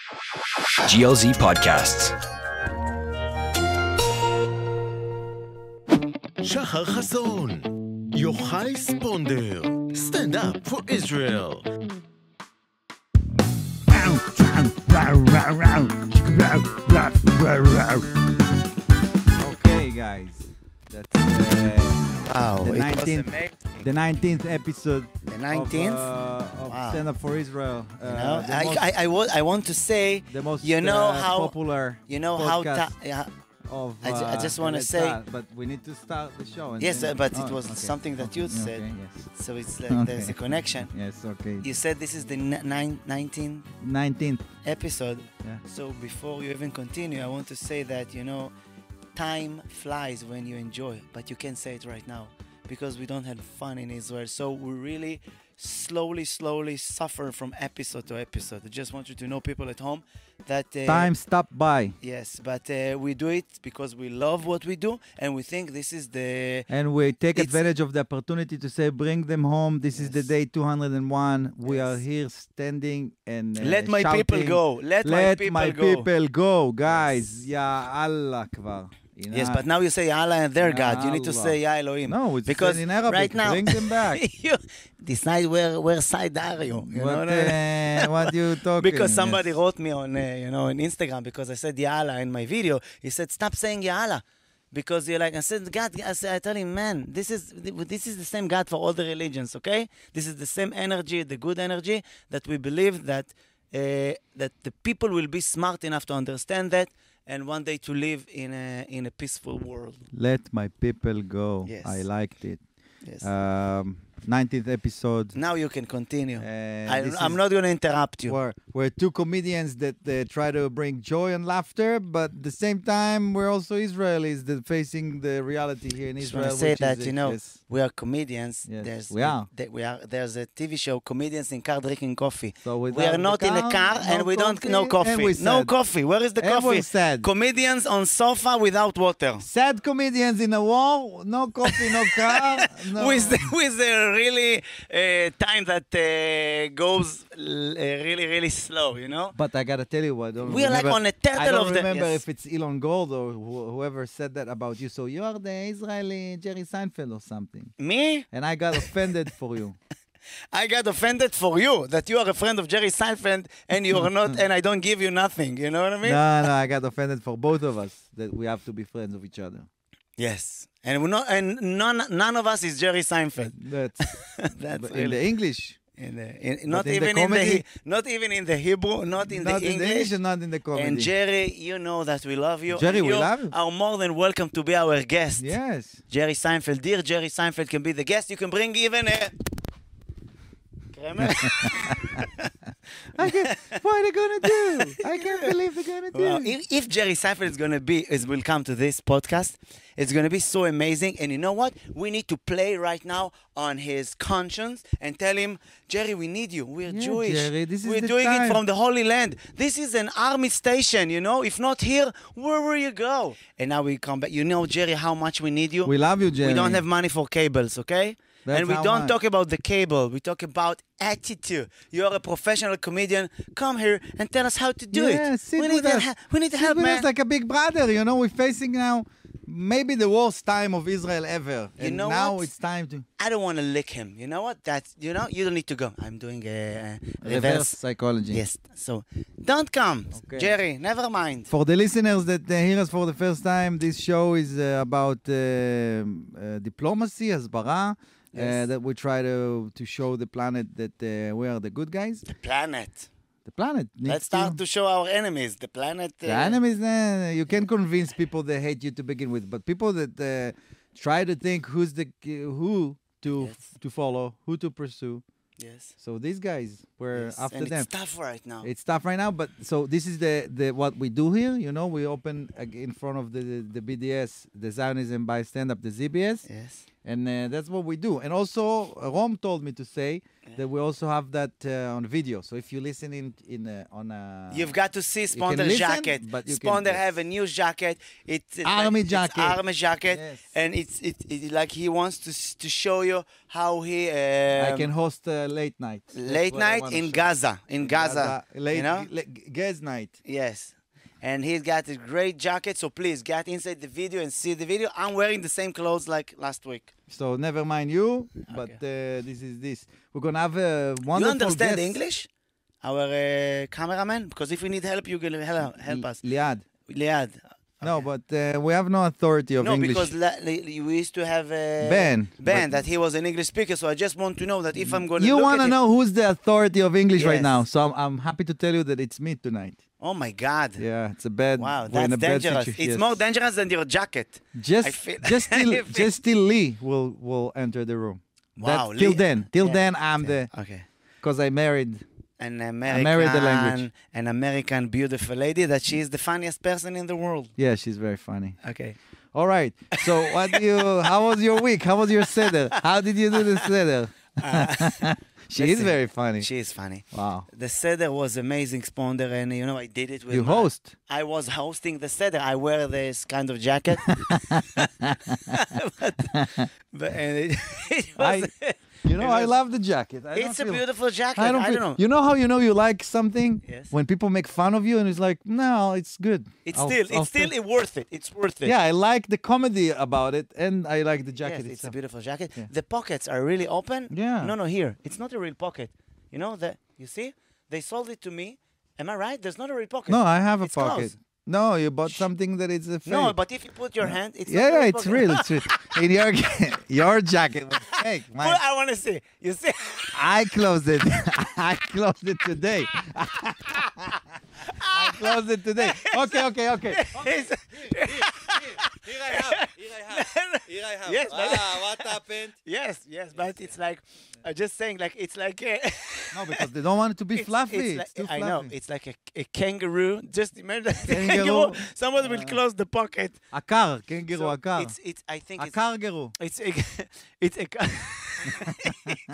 GLZ Podcasts. שחר חסון, יוחאי ספונדר, סטנדאפ for Israel. Okay, guys. That's Wow, the 19th episode. The 19th? Of Wow. Stand Up for Israel. I want to say, The most you know how popular podcast podcast of I just want to say, but we need to start the show. and yes, then- but Oh, it was okay. something that you Okay, said, yes. so it's like there's a connection. Yes, okay. You said this is the 19th 19th. episode, Yeah. so before you even continue, I want to say that, time flies when you enjoy, but you can't say it right now because we don't have fun in Israel, so we really slowly suffer from episode to episode. I just want you to know, people at home, that Time stop by. yes, but we do it because we love what we do, and we think this is the And we take It's- advantage of the opportunity to say, bring them home. This is the Yes. day 201. We Yes. are here standing and let my people shouting, go. Let my people go, guys. Ya Allah kvar. You know? Yes, but now you say Allah and their God. You need to Allah. say Ya Elohim. No, it's because in Arabic. right now, Bring them back. you decide where side are you? You know what I mean? What you talking? Because somebody Yes. wrote me on on Instagram because I said Ya Allah in my video. He said, stop saying Ya Allah. Because you're like, I said, God, I tell him, man, this is the same God for all the religions, okay? This is the same energy, the good energy, that we believe that the people will be smart enough to understand that and one day to live in a peaceful world. Let my people go. Yes. I liked it. Yes. 19th episode. Now you can continue. This I'm is not going to interrupt you. We're two comedians that try to bring joy and laughter, but at the same time, we're also Israelis that facing the reality here in Just Israel. want to say which that, is, yes. we are comedians. Yes, we are. There's a TV show, Comedians in Car Drinking Coffee. So We without are not the in a car no and we don't no and coffee. we're No sad. coffee. Where is the And coffee? we're sad. Comedians on sofa without water. Sad comedians in a war, no coffee, no car. No. With a really time that goes really slow, But I gotta tell you what. We are like on a turtle I don't of the- remember yes. if it's Elon Gold or whoever said that about you. So you are the Israeli Jerry Seinfeld or something. Me? And I got offended for you. I got offended for you that you are a friend of Jerry Seinfeld and you are not, and I don't give you nothing. You know what I mean? No, I got offended for both of us that we have to be friends of each other. Yes, and none of us is Jerry Seinfeld. That's That's but in really the English. not in the even comedy? not even in the Hebrew, not in Not the in the English. English and not in the comedy. And Jerry, you know that we love you. Jerry, and we you love you. are more than welcome to be our guest. Yes. Jerry Seinfeld, dear Jerry Seinfeld can be the guest. You can bring even a Kramer. What are they gonna do? I can't believe they're gonna do. Well, if Jerry Seinfeld will come to this podcast, it's going to be so amazing. And you know what? We need to play right now on his conscience and tell him, Jerry, we need you. We're Yeah, Jewish. Jerry, this is We're the doing time. it from the Holy Land. This is an army station, If not here, where will you go? And now we come back. Jerry, how much we need you. We love you, Jerry. We don't have money for cables, okay? That's And we how don't much. talk about the cable. We talk about attitude. You're a professional comedian. Come here and tell us how to do it. Sit We with need us. we need to Sit help, with man. us like a big brother. We're facing now maybe the worst time of Israel ever. You And know now what? it's time to I don't want to lick him. You know what? You don't need to go. I'm doing a reverse psychology. Yes. So don't come, Okay. Jerry. Never mind. For the listeners that hear us for the first time, this show is about diplomacy, הסברה, Yes. that we try to show the planet that we are the good guys. The planet. The planet needs Let's start to show our enemies. The planet. The enemies, you can convince people that hate you to begin with, but people that try to think who to follow, who to pursue. Yes. So these guys were Yes. after And them. it's tough right now. It's tough right now, but so this is the what we do here. We open in front of the BDS, the Zionism by stand up, the ZBS, Yes. And that's what we do. And also, Rom told me to say that we also have that on video. So if you listen on a... You've got to see Sponder's jacket. Sponder have a new jacket. It's army jacket. It's army jacket. Yes. And it's like he wants to show you how he... I can host late night. Late night in Gaza. In Gaza. Late, you know? Gaz night. Yes. And he's got a great jacket, so please get inside the video and see the video. I'm wearing the same clothes like last week. So never mind you, but this is this. We're going to have a wonderful You understand guest. English? Our cameraman? Because if we need help, you can help us. Liad. Liad. No, but we have no authority of English. No, because we used to have Ben, that he was an English speaker, so I just want to know that if I'm going to you want to know who's the authority of English right Yes. now, so I'm happy to tell you that it's me tonight. Oh my God. Yeah, it's a bad. Wow, we're in that's a bad dangerous. situation. It's more dangerous than your jacket. Just till Lee will enter the room. Wow. Till then I'm Okay. because I married. An married the language. An American beautiful lady that she is the funniest person in the world. Yeah, she's very funny. Okay. All right. So how was your week? How was your seder? How did you do the seder? She is very funny. She is funny. Wow. The seder was amazing, Sponder, and I did it with You host. I was hosting the seder. I wear this kind of jacket. And it was... I love the jacket. It's a beautiful jacket. I don't know. You know how you like something? Yes. When people make fun of you and it's like, no, it's good. It's still worth it. It's worth it. Yeah, I like the comedy about it and I like the jacket Yes, it's a itself. beautiful jacket. Yeah. The pockets are really open. Yeah. No, here. It's not a real pocket. You see? They sold it to me. Am I right? There's not a real pocket. No, I have a It's pocket. closed. No, you bought something that is a fake. No, but if you put your hand, it's not yeah, a real it's pocket. real. It's real. In your jacket was fake. Mine, I want to see. You see? I closed it. I closed it today. I closed it today. Okay. Here I have. Yes, what happened? Yes, but it's like, just saying, like, it's like... No, because they don't want it to be fluffy. It's It's too I fluffy. know. It's like a kangaroo. Just imagine the Kangaroo. Someone will close the pocket. Akar, kangaroo, akar. I think it's... Akargaroo. It's a it's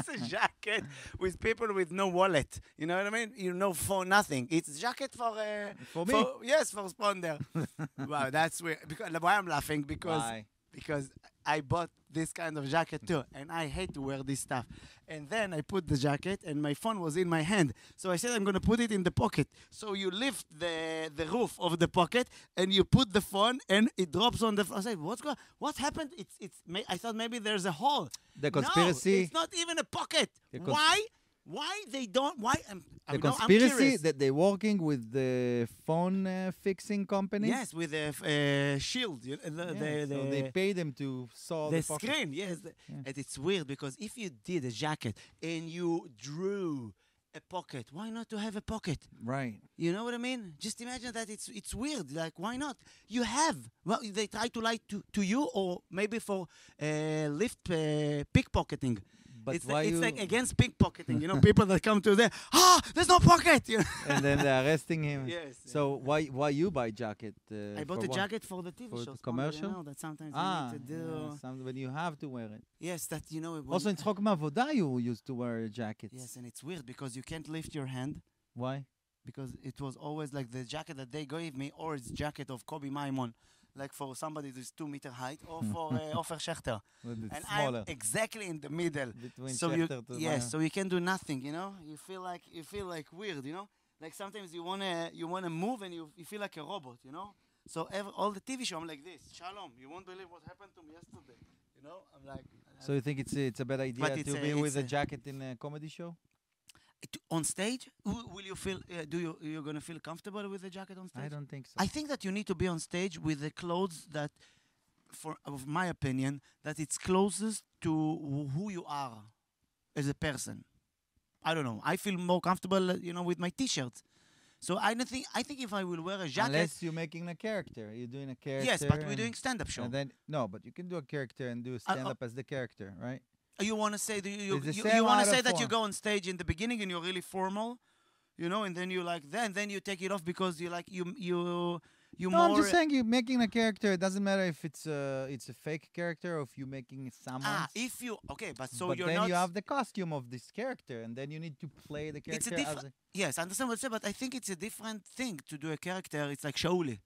a jacket with people with no wallet. You know what I mean? For nothing. It's a jacket For me? Yes, for Sponder. Wow, that's weird. Why I'm laughing? Why? Because I bought this kind of jacket too, and I hate to wear this stuff. And then I put the jacket, and my phone was in my hand. So I said, I'm going to put it in the pocket. So you lift the roof of the pocket, and you put the phone, and it drops on the floor. I said, what happened? I thought maybe there's a hole. The conspiracy. No, it's not even a pocket. Why? Why they don't? Why? The I'm conspiracy curious. that they're working with the phone fixing companies. Yes, with a shield. So they pay them to solve the pocket. Screen. Yes, and it's weird because if you did a jacket and you drew a pocket, why not to have a pocket? Right. You know what I mean? Just imagine that it's weird. Like, why not? You have. Well, they try to lie to you, or maybe for pickpocketing. But it's why like against pickpocketing. People that come to there, there's no pocket. And then they're arresting him. Yes. So why you buy jacket? I bought a jacket for the TV For show. the commercial? That sometimes you need to do. when you have to wear it. Yes, that Also in Tzchok Mavoda you used to wear jackets. Yes, and it's weird because you can't lift your hand. Why? Because it was always like the jacket that they gave me, or it's jacket of Kobe Maimon, like for somebody who's 2 meter height, or for Ofer Schechter. It's And smaller. I'm exactly in the middle. Between So Schechter to Maimon. so you can do nothing. You feel like weird. Like sometimes you wanna move and you feel like a robot. So all the TV show I'm like this. Shalom, you won't believe what happened to me yesterday. I'm like. So you think it's a bad idea But to be with a jacket in a comedy show? On stage, will you feel? You're gonna feel comfortable with the jacket on stage? I don't think so. I think that you need to be on stage with the clothes that, of my opinion, that it's closest to who you are as a person. I don't know. I feel more comfortable, with my t-shirts. So I think if I will wear a jacket, Unless you're making a character, you're doing a character. yes, but we're doing stand-up show. And then but you can do a character and do stand-up as the character, right? You want to say you It's the you same want out to of say that you form. go on stage in the beginning and you're really formal, and then you like then you take it off because you like you you No, more... I'm just saying you're making a character. It doesn't matter if it's a fake character or if you're making someone. if you... Okay, but so but you're then not... you have the costume of this character, and then you need to play the It's character a different... Yes, I understand what you say, but I think it's a different thing to do a character. It's like Shauli,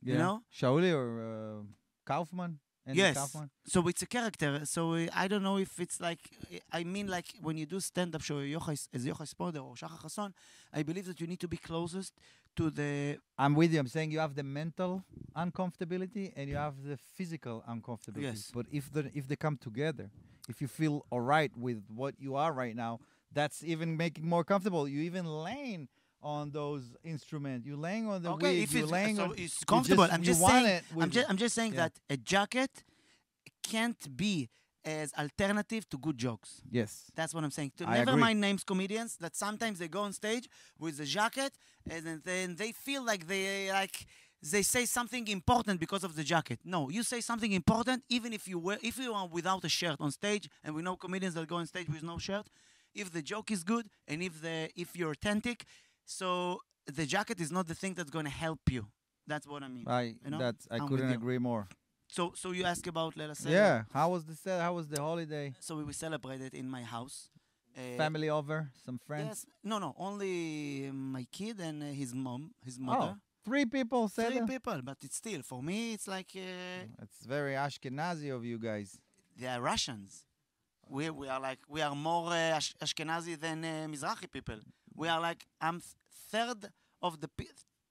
you know? Shauli or Kaufman. Andy Yes. Kaufman. So it's a character. So I don't know if it's like... I mean, like, when you do stand-up show as Yochai Sponder or Shachar Chasson, I believe that you need to be closest to the... I'm with you. I'm saying you have the mental uncomfortability and you have the physical uncomfortability. Yes. But if they come together, if you feel all right with what you are right now, that's even making more comfortable. You even laying on those instruments. You're laying on the Okay, wig. if You're it's, laying so on... it's comfortable. I'm just saying... I'm just saying yeah. that a jacket can't be as alternative to good jokes. Yes. That's what I'm saying. I Never agree. mind names comedians that sometimes they go on stage with a jacket and then they feel like they say something important because of the jacket. No, you say something important even if you are without a shirt on stage, and we know comedians that go on stage with no shirt. If the joke is good and if you're authentic, so the jacket is not the thing that's going to help you. That's what I mean. I I'm with couldn't you. agree more. So you ask about, let us say... Yeah. How was the holiday? So we celebrated in my house. Family over? Some friends? Yes. No. Only my kid and his mother. Oh, 3 people said Three it? people, but it's still, for me, it's like It's very Ashkenazi of you guys. they are Russians. We are more Ashkenazi than Mizrahi people. We are like, I'm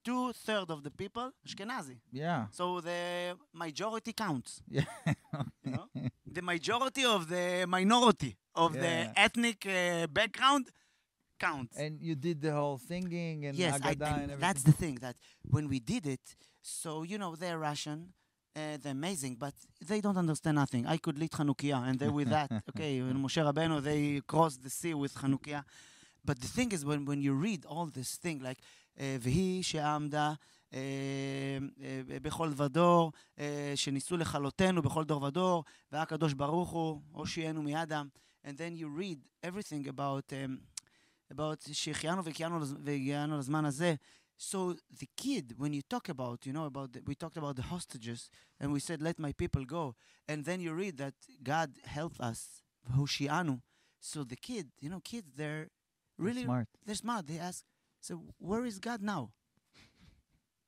two-thirds of the people Ashkenazi. Yeah. So the majority counts. Yeah. You know? The majority of the minority of Yeah. the ethnic background counts. And you did the whole singing and Yes, Agada and and everything. that's the thing, that when we did it, so, they're Russian, they're amazing, but they don't understand nothing. I could lead Chanukiah, and they with that, okay, when Moshe Rabbeinu, they crossed the sea with Chanukiah. But the thing is, when you read all this thing, like, והיא שעמדה בכל ודור, שניסו לכלותנו בכל דור ודור, והקדוש ברוך הוא, הושיענו מידם, and then you read everything about שהחיינו והגיענו לזמן הזה. So the kid, when you talk about, we talked about the hostages, and we said, let my people go, and then you read that God helped us, הושיענו. So the kid, kids, they're really smart. They're smart. They ask, so where is God now?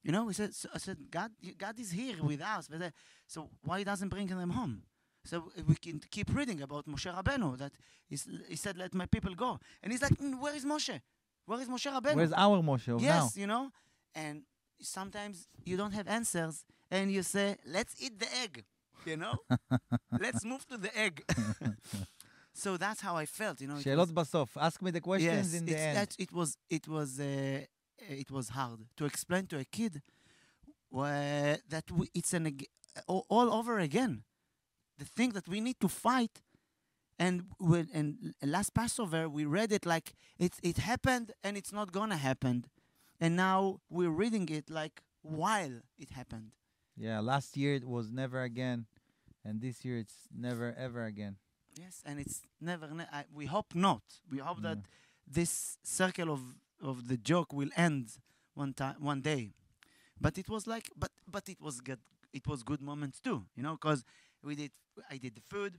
We said, I said, God is here with us. So why he doesn't bring them home? So we can keep reading about Moshe Rabbeinu, that he said, let my people go. And he's like, where is Moshe? Where is Moshe Rabbeinu? Where's our Moshe of Yes, now? And sometimes you don't have answers, and you say, let's eat the egg, Let's move to the egg. So that's how I felt, שאלות בסוף. Ask me the questions yes, in the end. It was hard to explain to a kid that it's all over again. The thing that we need to fight, and last Passover we read it like it happened and it's not gonna happen, and now we're reading it like while it happened. Yeah, last year it was never again, and this year it's never ever again. Yes, and it's never. We hope not. We hope that this circle of the joke will end one day. But it was like, but it was good. It was good moments too, because I did the food,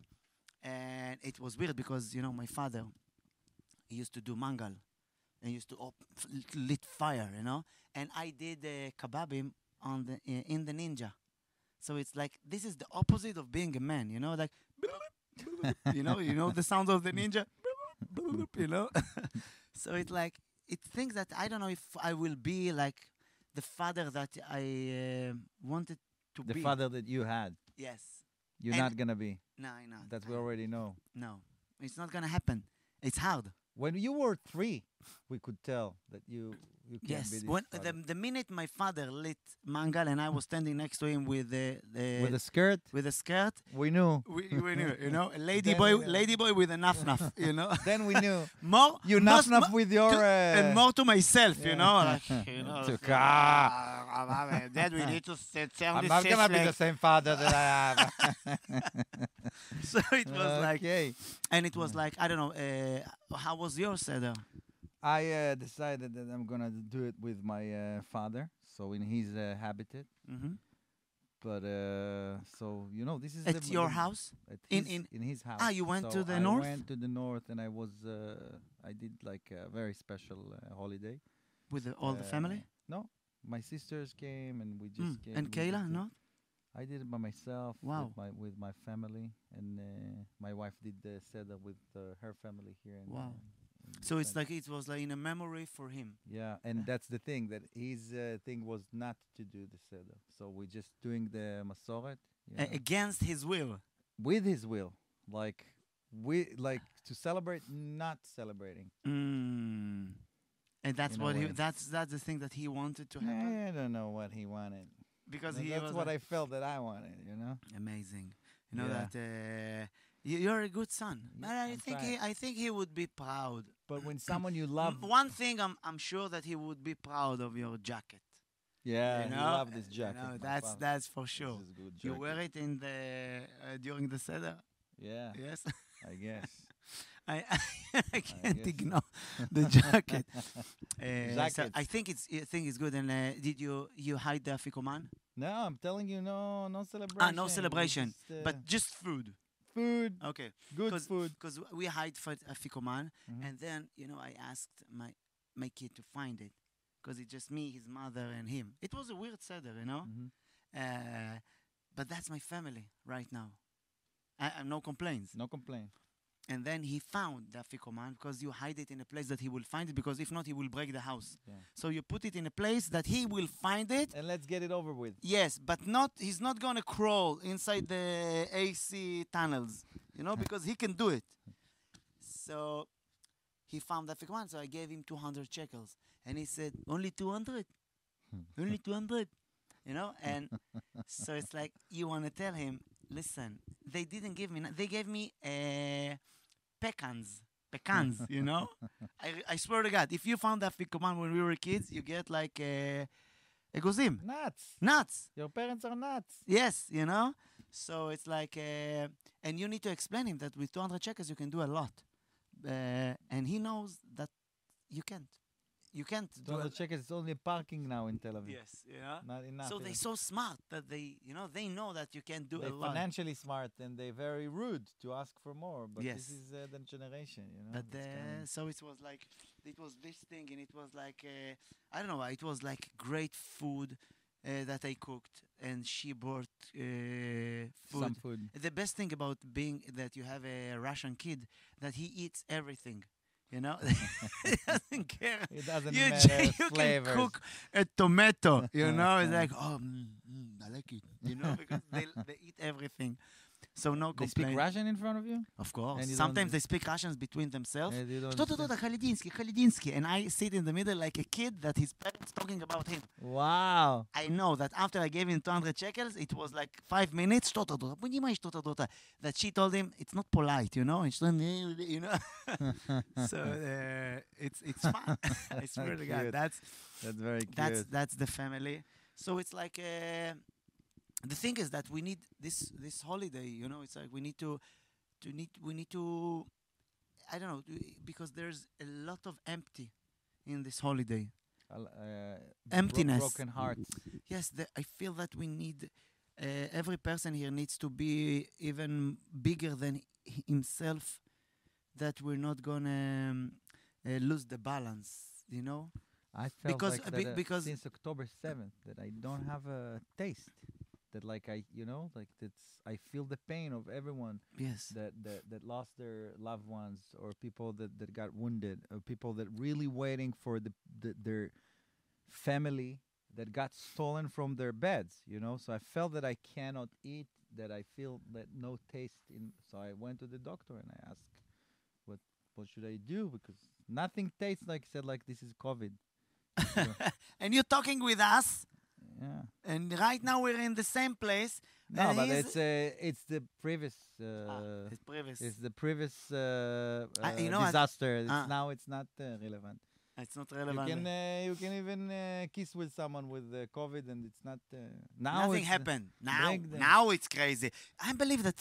and it was weird because my father, he used to do mangal, and used to lit fire, and I did kebabim in the Ninja. So it's like this is the opposite of being a man, like. you know the sound of the Ninja. So it's like it thinks that I don't know if I will be like the father that I wanted to be. The father that you had. Yes. You're not gonna be. No, I know. That we already know. No, it's not gonna happen. It's hard. When you were 3, we could tell that you can't be Yes, this when father. the minute my father lit mangal and I was standing next to him with With a skirt, with a skirt, we knew. we knew, a lady Then boy, we know. lady boy with a nuff, Then we knew. More You most- nuff with your. and more to myself, like, Dad, we need to turn I'm this not gonna be leg. the same father that I have. So it was like, Okay. and it was like, I don't know, how was your seder? I decided that I'm gonna do it with my father, so in his habitat. Mm-hmm. But so this is At your house? At In- in his house. You went So to the I north? went to the north, and I did like a very special holiday. With all the family? No, my sisters came, and we just came. And we Kayla, did it. no? I did it by myself. Wow. With my family, and my wife did the seder with her family here. Wow. in So it's Spain. like it was like in a memory for him. Yeah, and that's the thing, that his thing was not to do the seder. So we're just doing the masoret Against his will. with his will, like to celebrate, not celebrating. Mm. And that's In a what way. that's the thing that he wanted to happen. I don't know what he wanted. Because But he that's was what like, I felt that I wanted. amazing. You know Yeah. that you're a good son. Yeah, And I'm trying. I think he would be proud. But when someone you love, One thing I'm sure that he would be proud of your jacket. yeah, you you know? love this jacket. You know, my father. that's for sure. This is good You jacket. wear it in the during the seder. Yeah, Yes. I guess. I can't guess. ignore the jacket. So Jackets. I think it's good. And did you hide the afikoman? No, I'm telling you, no celebration. No celebration, Just, but just food. food, Okay. good food. Because we hide for afikoman, Mhm. and then I asked my kid to find it, because it's just me, his mother, and him. It was a weird seder, Mhm. but that's my family right now. I no complaints. No complaint. And then he found the afikoman, because you hide it in a place that he will find it, because if not, he will break the house. Yeah. So you put it in a place that he will find it. And let's get it over with. Yes, but he's not going to crawl inside the AC tunnels, because he can do it. So he found the afikoman, so I gave him 200 shekels. And he said, only 200? Only 200? And so it's like, you want to tell him, listen, they didn't give me, they gave me pecans, I swear to God, if you found that afikoman when we were kids, you get like egozim, nuts. Your parents are nuts. Yes, So it's like, and you need to explain him that with 200 shekels you can do a lot. And he knows that you can't. You can't do 200 it. shekels is only parking now in Tel Aviv. Yes, Not enough. So they're so smart that they know that you can do They're a lot. financially smart, and they're very rude to ask for more. But Yes. this is the generation, But it's kind so it was like, it was this thing, and it was like, I don't know, it was like great food that I cooked, and she brought food. some food. The best thing about being that you have a Russian kid, that he eats everything. He doesn't care. It doesn't You matter you flavors. can cook a tomato, it's like, I like it, because they eat everything. So no They speak complaint. Russian in front of you? Of course. And you Sometimes don't- they speak Russians between themselves. And you don't Что-то Халидинский. And I sit in the middle like a kid that his parents talking about him. Wow. I know that after I gave him 200 shekels, it was like 5 minutes. That she told him it's not polite, And she told him, So it's fun. I swear to God, Cute. that's very cute. that's the family. So it's like the thing is that we need this holiday. It's like we need to I don't know, because there's a lot of empty in this holiday. Emptiness. Broken hearts. Yes, I feel that we need, every person here needs to be even bigger than himself, that we're not going to lose the balance, I felt Because- like be- that, because- since October 7th that I don't have a taste. That like I feel the pain of everyone Yes. that lost their loved ones, or people that got wounded, or people that really waiting for their family that got stolen from their beds, So I felt that I cannot eat, that I feel that no taste in. So I went to the doctor and I asked, what should I do? Because nothing tastes like, said like, this is COVID. And you're talking with us, Yeah. and right now we're in the same place. No, and but he's- it's the previous. it's previous. It's the previous what? disaster. Ah. Now it's not relevant. It's not You relevant. can even kiss with someone with COVID, and it's not. Now Nothing it's, happened. Now, break them. now it's crazy. I believe that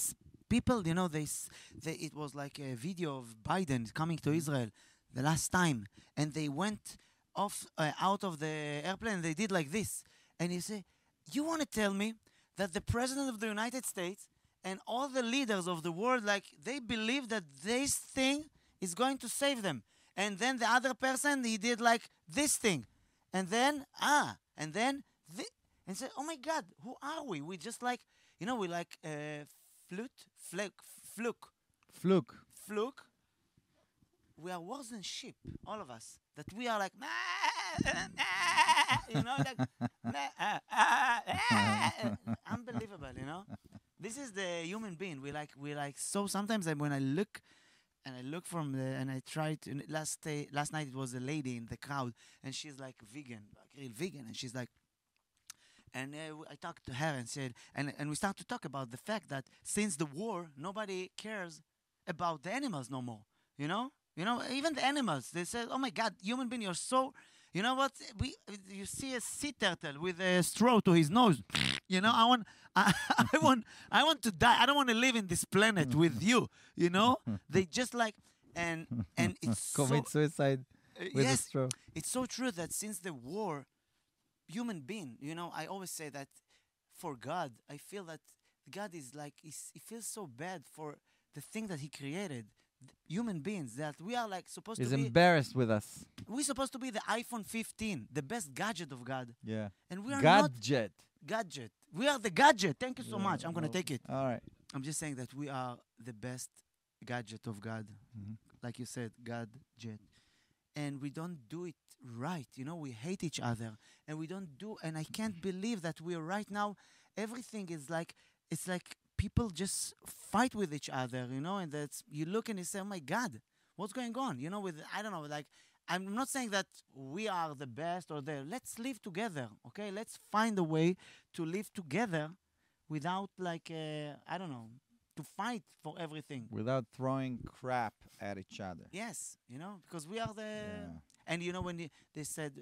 people, it was like a video of Biden coming to Israel. the last time, and they went off out of the airplane, and they did like this. And you say, you want to tell me that the President of the United States and all the leaders of the world, like, they believe that this thing is going to save them. And then the other person, he did like this thing. And then, and say, oh my God, who are we? We just like, we like fluke. We are worse than sheep, all of us. That we are like, unbelievable, This is the human being. We like so sometimes when I look from and I try to, last night it was a lady in the crowd, and she's like vegan, like real vegan, and she's like, and I talked to her and said, and we start to talk about the fact that since the war, nobody cares about the animals no more, even the animals, they said, oh my God, human being, you're so, you know what, you see a sea turtle with a straw to his nose, I want to die. I don't want to live in this planet with you, They just like, and it's commit suicide with a straw. It's so true that since the war, human being, I always say that for God, I feel that God is like, he feels so bad for the thing that he created. Human beings, that we are like supposed to be... He's embarrassed with us. We're supposed to be the iPhone 15, the best gadget of God. Yeah. And we are Gadget. Gadget. We are the gadget. Thank you so much. I'm going to take it. All right. I'm just saying that we are the best gadget of God. Mm-hmm. Like you said, gadget. And we don't do it right. We hate each other. And we don't do... And I can't believe that we are right now... Everything is like... It's like people just fight with each other, and that's... You look and you say, oh my God, what's going on? I don't know, like... I'm not saying that we are the best or the... Let's live together, okay? Let's find a way to live together without, like, I don't know, to fight for everything. Without throwing crap at each other. Yes, because we are the... Yeah. And when they said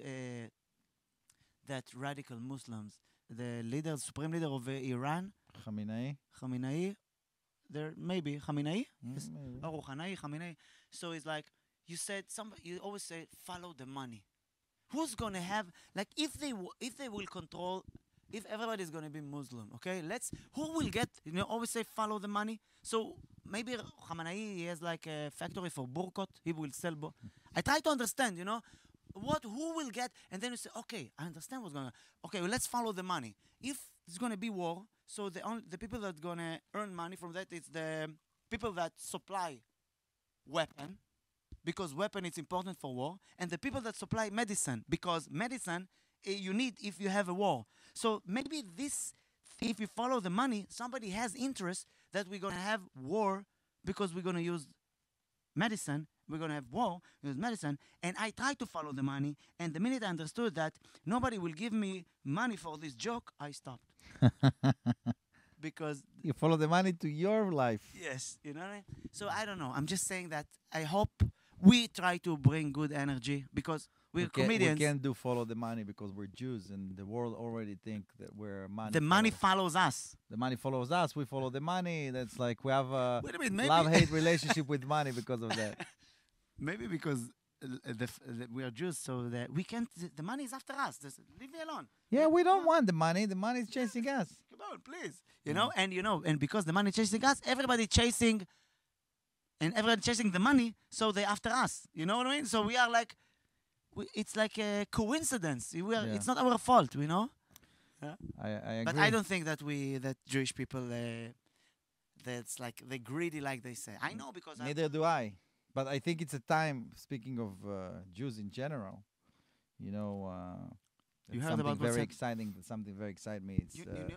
that radical Muslims, the supreme leader of Iran... Khamenei, there maybe, Khamenei? Yes. Oh, Khamenei. So it's like, you always say, follow the money. Who's going to have, like, if they will control, if everybody's going to be Muslim, okay, who will get, always say, follow the money. So maybe Khamenei, he has like a factory for burqot, he will sell, I try to understand, who will get, and then you say, okay, I understand what's going on. Okay, well, let's follow the money. If it's going to be war, so the people that are going to earn money from that, it's the people that supply weapon, because weapon is important for war, and the people that supply medicine, because medicine you need if you have a war. So maybe if you follow the money, somebody has interest that we're going to have war because we're going to use medicine. We're going to have war, use medicine. And I tried to follow the money, and the minute I understood that nobody will give me money for this joke, I stopped. Because... You follow the money to your life. Yes, you know what I mean? So I don't know. I'm just saying that I hope we try to bring good energy, because we're comedians. We can't do follow the money because we're Jews, and the world already think that we're money. The money follows us. The money follows us. We follow the money. That's like we have a maybe love-hate relationship with money because of that. Maybe because we are Jews, so that we can't. The money is after us. Just leave me alone. Yeah, we don't want the money. The money is chasing us. Come on, please. And because the money is chasing us, everybody chasing the money, so they're after us. You know what I mean? So we are like, it's like a coincidence. It's not our fault, Yeah? I agree. But I don't think that Jewish people, that's like, they're greedy like they say. I know because... Neither do I. But I think it's a time, speaking of Jews in general, you heard something about very exciting. Something very excited me.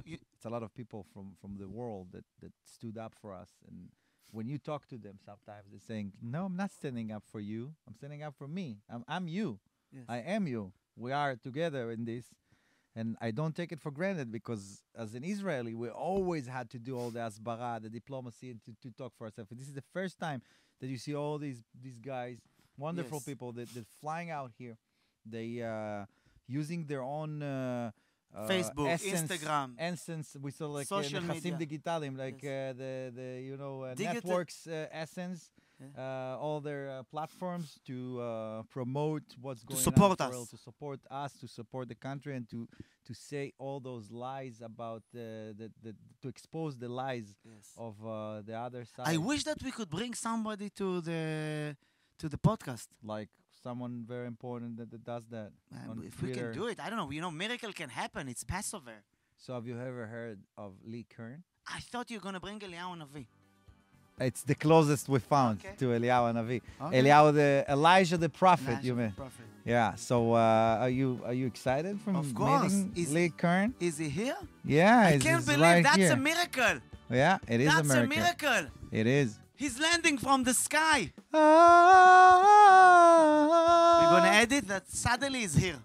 It's a lot of people from the world that stood up for us. And when you talk to them, sometimes they're saying, "No, I'm not standing up for you. I'm standing up for me. I'm you. Yes. I am you. We are together in this." And I don't take it for granted, because as an Israeli, we always had to do all the asbara, the diplomacy, and to talk for ourselves. And this is the first time that you see all these guys, wonderful people that flying out here. They using their own Facebook, Instagram, essence. We saw like social נכסים media. דיגיטליים, like Yes. the networks essence, all their platforms to promote what's going support on in the us. world, to support us, to support the country, and to say all those lies about to expose the lies of the other side. I wish that we could bring somebody to the podcast. Like someone very important that does that on If Twitter. we can do it, I don't know. You know, miracle can happen. It's Passover. So have you ever heard of Lee Kern? I thought you were gonna bring Eliyahu Navi. It's the closest we found Okay. to Eliyahu Navi. Okay. Eliyahu, Elijah the prophet, Elijah you the mean? prophet. Yeah. So are you excited from Of course. meeting Lee Kern? Is he here? Yeah, I he's can't believe right that's here. a miracle. Yeah, it is That's a a miracle. miracle. It is. He's landing from the sky. We're We're gonna edit that suddenly he's here.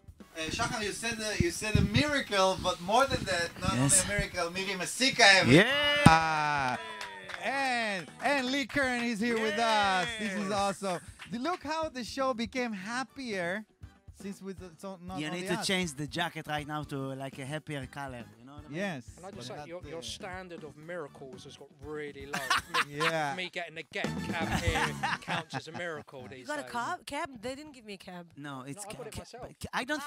Shachar, you said a miracle, but more than that, not Yes. only a miracle, Miרי Mesika. Yeah. And Lee Kern is here with us. This is awesome. Look how the show became happier since it's not You only need to us. change the jacket right now to like a happier color. You know what I mean? Yes. And I just but say, not, your standard of miracles has got really low. Yeah. Me getting a get cab here counts as a miracle these You got a days. cab? They didn't give me a cab. No, it's I got it myself. I don't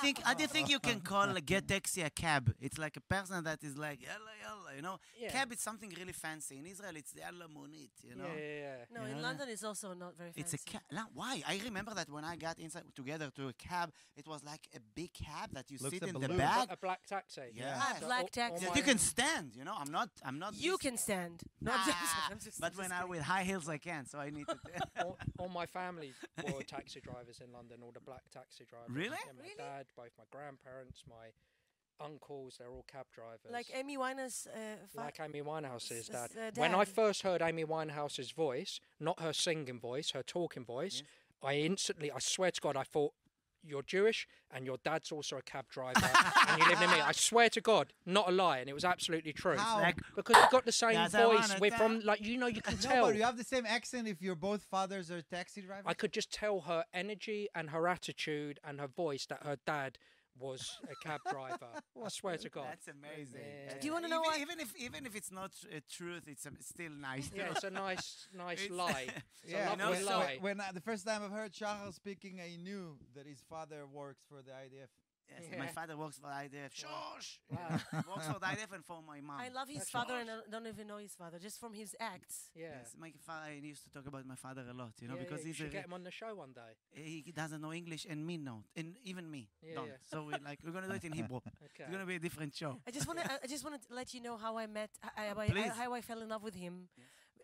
think you can call a get taxi a cab. It's like a person that is like yalla yalla, you know. Yeah. Cab is something really fancy. In Israel, it's the yalla monit, you know. Yeah. No, You in know London it's also not very fancy. It's a cab. Why? I remember that when I got inside together to a cab, it was like a big cab that you Looks sit a in the balloon. back. A black taxi. Yeah. Ah, So black all taxi. That my- you can stand, you know. I'm not. You this- can stand. No, Nah, I'm just but when I kidding. with high heels, I can't. So I need to. all my family were taxi drivers in London, all the black taxi drivers. Really? Yeah, my Really? dad, both my grandparents, my uncles, they're all cab drivers. Like Amy Winehouse's Like Amy Winehouse's dad. dad. When I first heard Amy Winehouse's voice, not her singing voice, her talking voice, I swear to God, I thought, you're Jewish and your dad's also a cab driver and you live near me. I swear to God, not a lie, and it was absolutely true. How? Like, Because you've got the same That's I voice. wanna We're tell- from, like, you can No, tell. but you have the same accent if your both fathers are taxi drivers. I could just tell her energy and her attitude and her voice that her dad was a cab driver. I swear to God. That's amazing. Yeah. Do you wanna know why- Even if it's not truth, it's still nice. Yeah, it's a nice It's- lie. It's Yeah, a know, lovely so lie. when the first time I've heard Shachar speaking, I knew that his father works for the IDF. Yes, Yeah. my father works for IDF. Shush! Wow. Works for the IDF and for my mom. I love his That's father nice. and I don't even know his father, just from his acts. Yeah. Yes, my father. I used to talk about my father a lot, you know, Yeah, because you he's should get him on the show one day. he doesn't know English and me no, and even me Yeah, don't. yeah. So we're gonna do it in Hebrew. Okay. It's gonna be a different show. I just want to let you know how I met, Please. how I fell in love with him,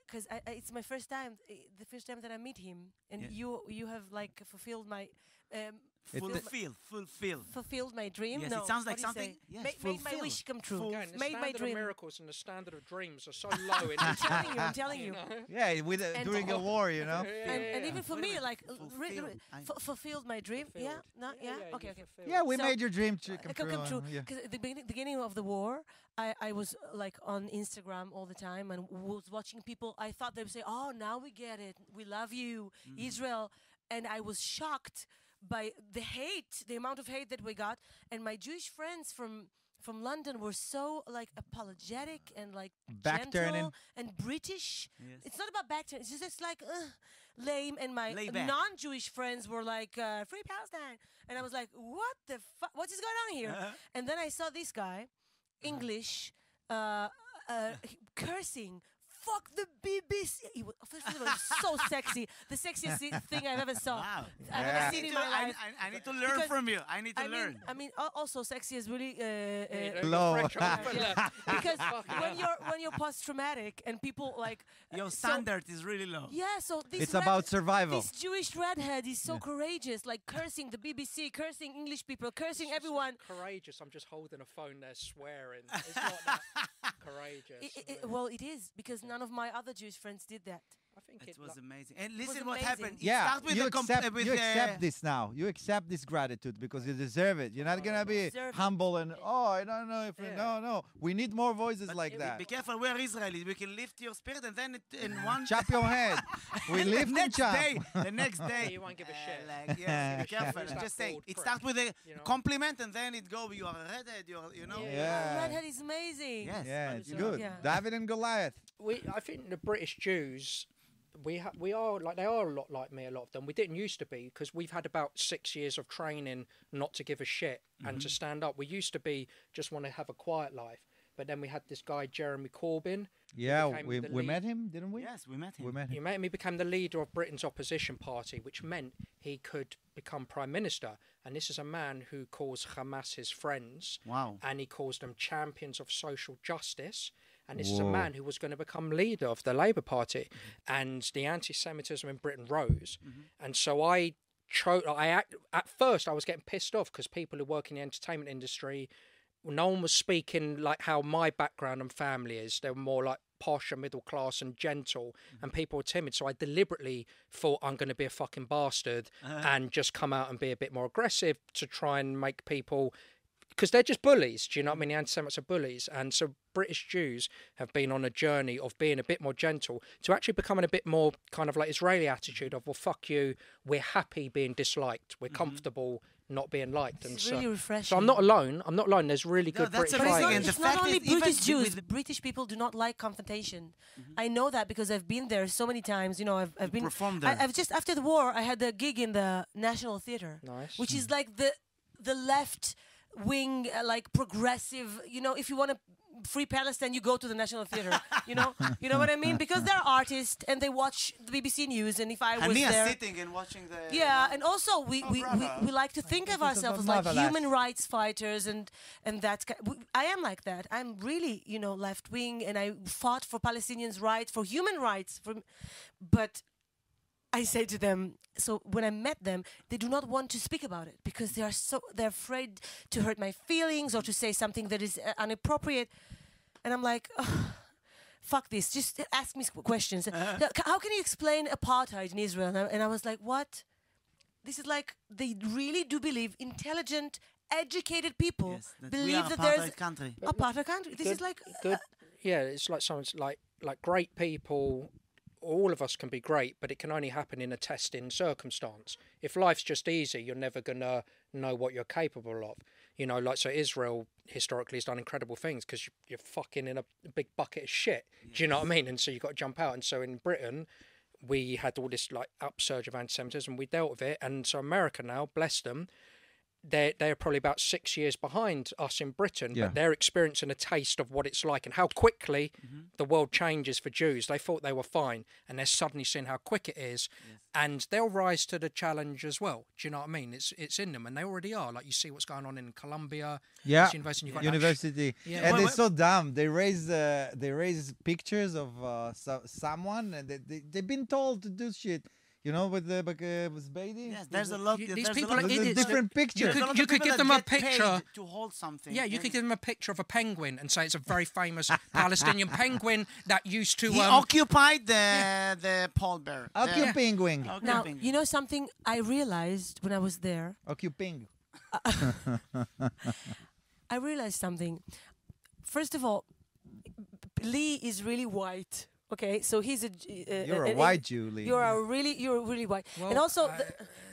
because it's my first time, the first time that I meet him, and Yeah. you have like fulfilled my Fulfill. my dream. Yes, no, it sounds like what do you something- say? yes, made my fulfill. wish come true. Again, the made my standard of dream. miracles and the standard of dreams are so low in I'm telling you, I'm telling you. know? Yeah, with And- during a war, you know. And even for Wait a me, minute, like fulfilled. fulfilled my dream. Yeah, Fulfilled. no, yeah, okay, you okay. fulfilled. Yeah, we So, made your dream come Come true. true. Yeah. Because at the beginning of the war, I was like on Instagram all the time and was watching people. I thought they would say, "Oh, now we get it. We love you, Israel," and I was shocked by the hate, the amount of hate that we got. And my Jewish friends from London were so like apologetic and like Back-turning. gentle and British. Yes. It's not about back turning. It's just like lame. And my Lay back. non-Jewish friends were like free Palestine, and I was like, what the fuck? What is going on here? And then I saw this guy, English, cursing. Fuck the BBC. First of all, he was so sexy. The sexiest thing I've ever saw. Wow. I've Yeah. ever seen in my life. I need to learn Because from you. I need to I learn. mean, also sexy is really Low. because when you're post-traumatic and people like Your so- standard is really low. yeah, so this It's about survival. This Jewish redhead is so courageous, like cursing the BBC, cursing English people, cursing everyone. Courageous. I'm just holding a phone there swearing. It's not that courageous. really. Well, it is because none of my other Jewish friends did that. I think It it was like, amazing. And was listen what amazing. happened. It Yeah, start with you the accept this now. You accept this gratitude because you deserve it. You're not gonna be deserve it. humble and I don't know if Yeah. no. We need more voices But like that. Be careful, we're Israelis. We can lift your spirit and then in one Chop your head. We lift and next chop. day, the next day. you won't give a shit. Like, yeah, be careful. Who's that Just say bald it prick? starts with a You know? compliment and then it go. You are a redhead. You know. Yeah. Redhead is amazing. Yes. Yeah, And it's so- good. Yeah. David and Goliath. I think the British Jews we are like, they are a lot like me, a lot of them. We didn't used to be, because we've had about 6 years of training not to give a shit and to stand up. We used to be just want to have a quiet life, but then we had this guy Jeremy Corbyn. Yeah, we met him, didn't we? Yes, we met him. We met him. You met him. He became the leader of Britain's opposition party, which meant he could become prime minister. And this is a man who calls Hamas his friends. Wow. And he calls them champions of social justice. And this is a man who was going to become leader of the Labour Party. And the anti-Semitism in Britain rose. And so at first I was getting pissed off because people who work in the entertainment industry, no one was speaking like how my background and family is. They were more like posh and middle class and gentle, and people were timid. So I deliberately thought I'm going to be a fucking bastard and just come out and be a bit more aggressive to try and make people, because they're just bullies. Do you know what I mean? The anti-Semites are bullies. And so British Jews have been on a journey of being a bit more gentle to actually becoming a bit more kind of like Israeli attitude of, well, fuck you. We're happy being disliked. We're comfortable not being liked. It's really refreshing. So I'm not alone. There's really good that's British amazing. writers. And the It's not fact only is, even British Jews. with British people do not like confrontation. I know that because I've been there so many times. You know, I've been. performed there. I've just after the war, I had a gig in the National Theatre, Nice. which is like the left wing, like progressive. You know, if you want to free Palestine, you go to the National Theatre. You know what I mean? Because they're artists and they watch the BBC News. And if I was Mia there, sitting and watching the... yeah, and also we bravo. like to think of ourselves as like human rights fighters, and that's I am like that. I'm really left wing, and I fought for Palestinians' rights, for human rights. But I say to them, so when I met them, they do not want to speak about it because they're afraid to hurt my feelings or to say something that is inappropriate, and I'm like. Fuck this, just ask me questions. How can you explain apartheid in Israel? And I was like, what? This is like, they really do believe intelligent, educated people believe that there's country. apartheid country. This is like... good. Yeah, it's like someone's like great people. All of us can be great, but it can only happen in a testing circumstance. If life's just easy, you're never going to know what you're capable of. You know, like, so Israel historically has done incredible things because you're fucking in a big bucket of shit. Do you know what I mean? And so you've got to jump out. And so in Britain, we had all this like upsurge of anti-Semitism. We dealt with it. And so America now, bless them, they're probably about 6 years behind us in Britain, but they're experiencing a taste of what it's like and how quickly the world changes for Jews. They thought they were fine, and they're suddenly seeing how quick it is, and they'll rise to the challenge as well. Do you know what I mean? It's in them, and they already are. Like, you see what's going on in Columbia, University. Yeah. And they're so dumb. They raise pictures of someone, and they've been told to do shit. You know, with Beatty? Yes, there's a lot. These there's people a lot are of idiots. different pictures. You could give them a picture to hold something. Yeah, you could give them a picture of a penguin and say it's a very famous Palestinian penguin that used to. He occupied the pole bear. Occupying. Now, you know something I realized when I was there? Occupying. I realized something. First of all, Lee is really white. Okay, so he's you're a white Jew, Lee. You're really white. Well, and also,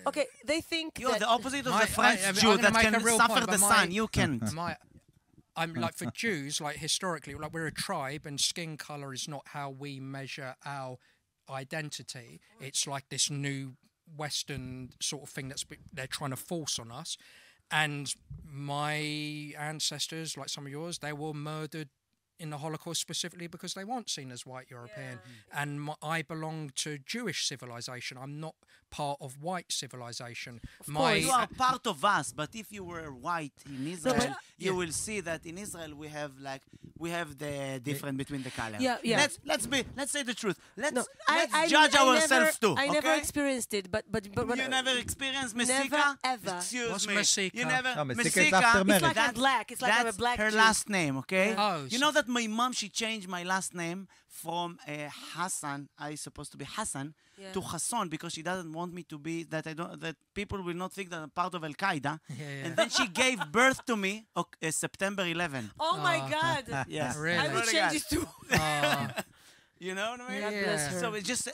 okay, they think You're that the opposite of the French Jew that can suffer the sun. You can't. I'm like, for Jews, like historically, like we're a tribe, and skin color is not how we measure our identity. It's like this new Western sort of thing they're trying to force on us. And my ancestors, like some of yours, they were murdered in the Holocaust specifically because they weren't seen as white European. And I belong to Jewish civilization. I'm not part of white civilization. You are part of us, but if you were white in Israel, you will see that in Israel we have the difference between the colors. Yeah. Let's say the truth. Let's I judge ourselves too. I never experienced it, but you never experienced Mesika? Never ever. Excuse What's me. Mesika? You never. No, Mesika is after It's like marriage. a black. It's like That's a black. her Jew. last name, okay? Oh, you know that my mom, she changed my last name from Hassan, I supposed to be Hassan, to Khasson because she doesn't want me to be that people will not think that I'm part of Al Qaeda. And then she gave birth to me September 11. Oh my God! Yes, really? I will change it too. You know what I mean? God bless her. So it's just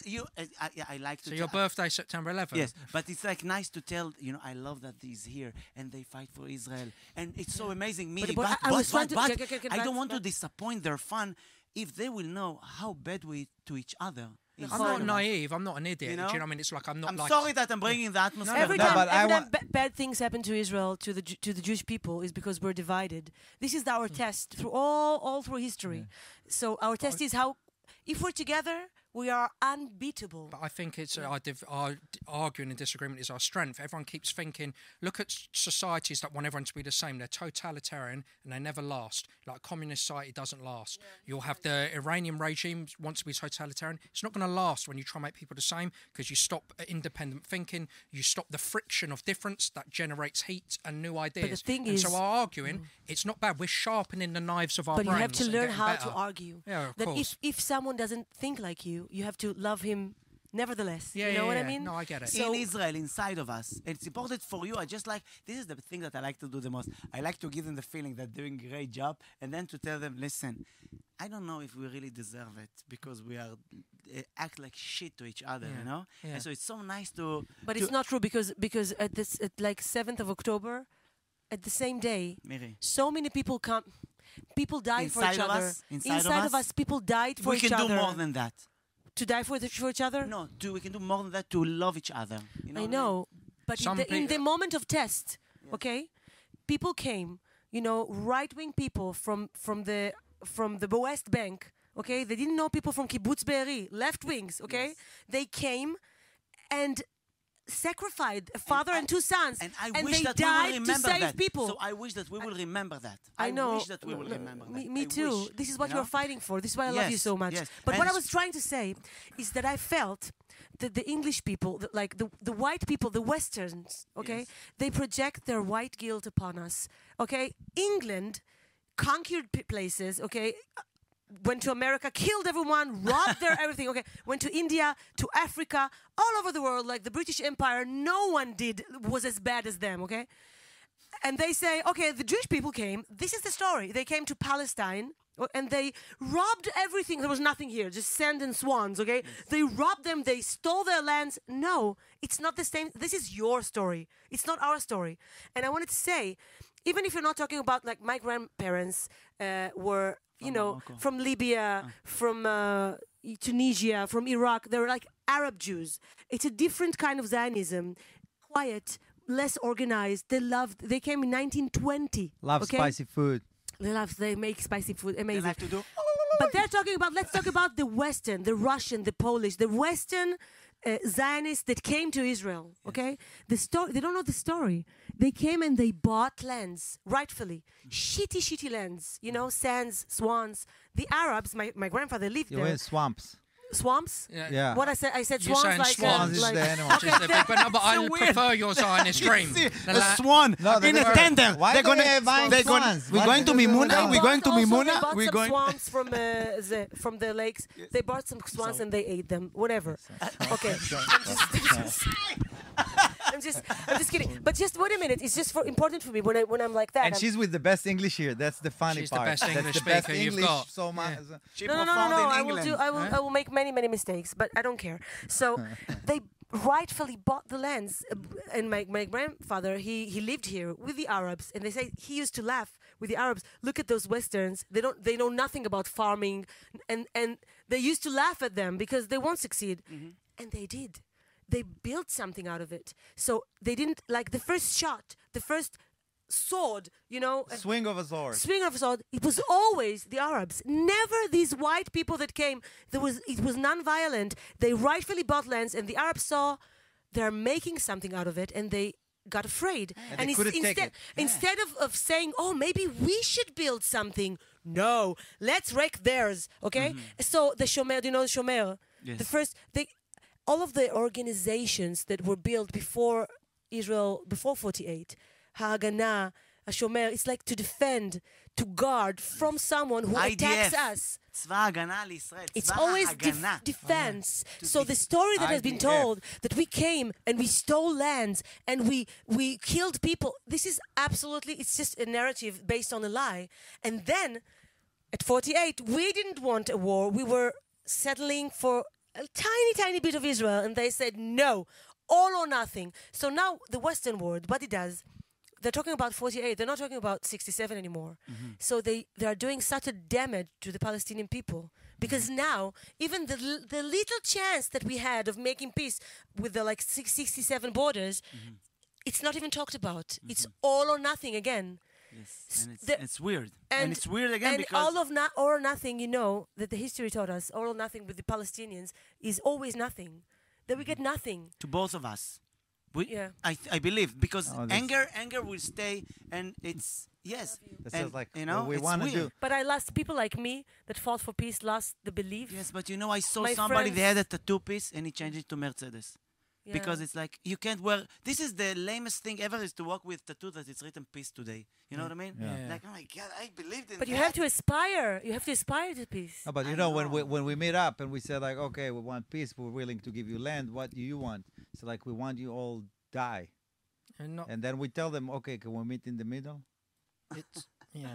I like to. So your birthday, September 11th? Yes, but it's like nice to tell. I love that he's here and they fight for Israel, and it's so amazing. But I don't want to disappoint their fun. If they will know how bad we to each other, I'm not naive. I'm not an idiot. You know? Do you know what I mean? It's like I'm not. I'm like, sorry that I'm bringing the atmosphere. Every No, time, but I every time want- bad things happen to Israel, to the Jewish people, is because we're divided. This is our test through all through history. So our test is how, if we're together, we are unbeatable. But I think it's our arguing and disagreement is our strength. Everyone keeps thinking, look at societies that want everyone to be the same. They're totalitarian and they never last. Like communist society doesn't last. You'll have the Iranian regime wants to be totalitarian. It's not going to last when you try and make people the same because you stop independent thinking. You stop the friction of difference that generates heat and new ideas. thing and is- so our arguing, it's not bad. We're sharpening the knives of our But you brains. have to and learn getting how better. to argue. Yeah, of that course. if someone doesn't think like you have to love him nevertheless. Yeah, you know yeah, what I yeah. mean? No, I get it. So in Israel, inside of us. It's important for you. I just like, this is the thing that I like to do the most. I like to give them the feeling that they're doing a great job and then to tell them, listen, I don't know if we really deserve it because we are act like shit to each other, you know? Yeah. And so it's so nice to... but it's not true because at like 7th of October, at the same day, Miri, so many people come. People died for each Inside of other. us? Inside of us? People died for we each can other. do more than that. To die for each other? No, we can do more than that to love each other. You know I what know. But Some in the peo- moment of test, okay, people came, right-wing people from the West Bank, okay? They didn't know people from Kibbutz Be'eri, left wings, okay? They came and sacrificed a father and two sons, And I and wish they that we will died to remember save that. people. So I wish that we will remember that. I know. wish that we will remember that. Me I too. wish, This is what you you're know? fighting for. This is why I love you Yes, so much. yes. But And what I it's- was trying to say is that I felt that the English people, the white people, the Westerns, okay, Yes. they project their white guilt upon us. Okay, England conquered places. Okay. Went to America, killed everyone, robbed their everything. Okay, went to India, to Africa, all over the world, like the British Empire. No one was as bad as them. Okay, and they say, okay, the Jewish people came. This is the story. They came to Palestine and they robbed everything. There was nothing here, just sand and swans. Okay, they robbed them. They stole their lands. No, it's not the same. This is your story. It's not our story. And I wanted to say, even if you're not talking about like my grandparents were. Morocco. From Libya, from Tunisia, from Iraq. They were like Arab Jews. It's a different kind of Zionism. Quiet, less organized. They came in 1920. Love okay? spicy food. They make spicy food. They Amazing. like to do... But they're talking about, let's talk about the Western, the Russian, the Polish, the Western Zionists that came to Israel, okay? The story, they don't know the story. They came and they bought lands, rightfully. Shitty lands, sands, swans. The Arabs, my grandfather lived You there. in swamps. Swamps? Yeah. What I said You're swans saying like... swans is like the animal. Which is the big- but I so weird. prefer your Zionist dream. See, than a that. swan No, in a were- tender. Why They're do gonna, they buy they're gonna, swans? we're Why going do to they do Mimuna. that? We're going to Also, they Mimuna. bought We're some going... swans from the lakes. They bought some swans and they ate them. Whatever. Okay. I'm just kidding. But just wait a minute. It's just important for me when I'm like that. And she's with the best English here. That's the funny She's the part. best That's English the best speaker you've English got. so much. She No. performed in I will England. I will make many mistakes, but I don't care. So they rightfully bought the lands, and my grandfather he lived here with the Arabs, and they say he used to laugh with the Arabs. Look at those Westerns. They know nothing about farming, and they used to laugh at them because they won't succeed, and they did. They built something out of it. So they didn't like the first shot, the first sword, Swing of a sword. swing of a sword. It was always the Arabs, never these white people that came. It was non-violent. They rightfully bought lands, and the Arabs saw they're making something out of it, and they got afraid. And they couldn't take it. Instead of saying, "Oh, maybe we should build something," no, let's wreck theirs. Okay, so the Shomer, do you know the Shomer? Yes. The first, all of the organizations that were built before Israel, before 48, Hagana, Shomer, it's like to defend, to guard from someone who attacks IDF. us. צבא ההגנה לישראל. It's צבא always ההגנה. defense. So the story that has been IDF. told, that we came and we stole lands and we killed people, this is absolutely, it's just a narrative based on a lie. And then, at 48, we didn't want a war. We were settling for a tiny bit of Israel, and they said no, all or nothing. So now the Western world, what it does, they're talking about 48. They're not talking about 67 anymore. So they are doing such a damage to the Palestinian people because now even the little chance that we had of making peace with the 67 borders, it's not even talked about. It's all or nothing again. Yes, and it's weird. And it's weird again and because... all of all or nothing, you know, that the history taught us, all or nothing with the Palestinians is always nothing. That we get nothing. To both of us. Yeah. I believe, because Oh, that's- anger will stay, and it's... Yes. That and, sounds like you know, what we it's want to weird. do. But I lost people like me that fought for peace, lost the belief. Yes, but you know, I saw My somebody, they had friends- a tattoo piece, and he changed it to Mercedes. Yeah. Because it's like, you can't wear... This is the lamest thing ever, is to walk with tattoo that it's written peace today. You know what I mean? Yeah. Yeah. Like, oh my God, I believed in But you that. have to aspire. You have to aspire to peace. No, but you I know, know. when we meet up and we said like, okay, we want peace, we're willing to give you land. What do you want? So like, we want you all die, And not, and then we tell them, okay, can we meet in the middle? it's, yeah.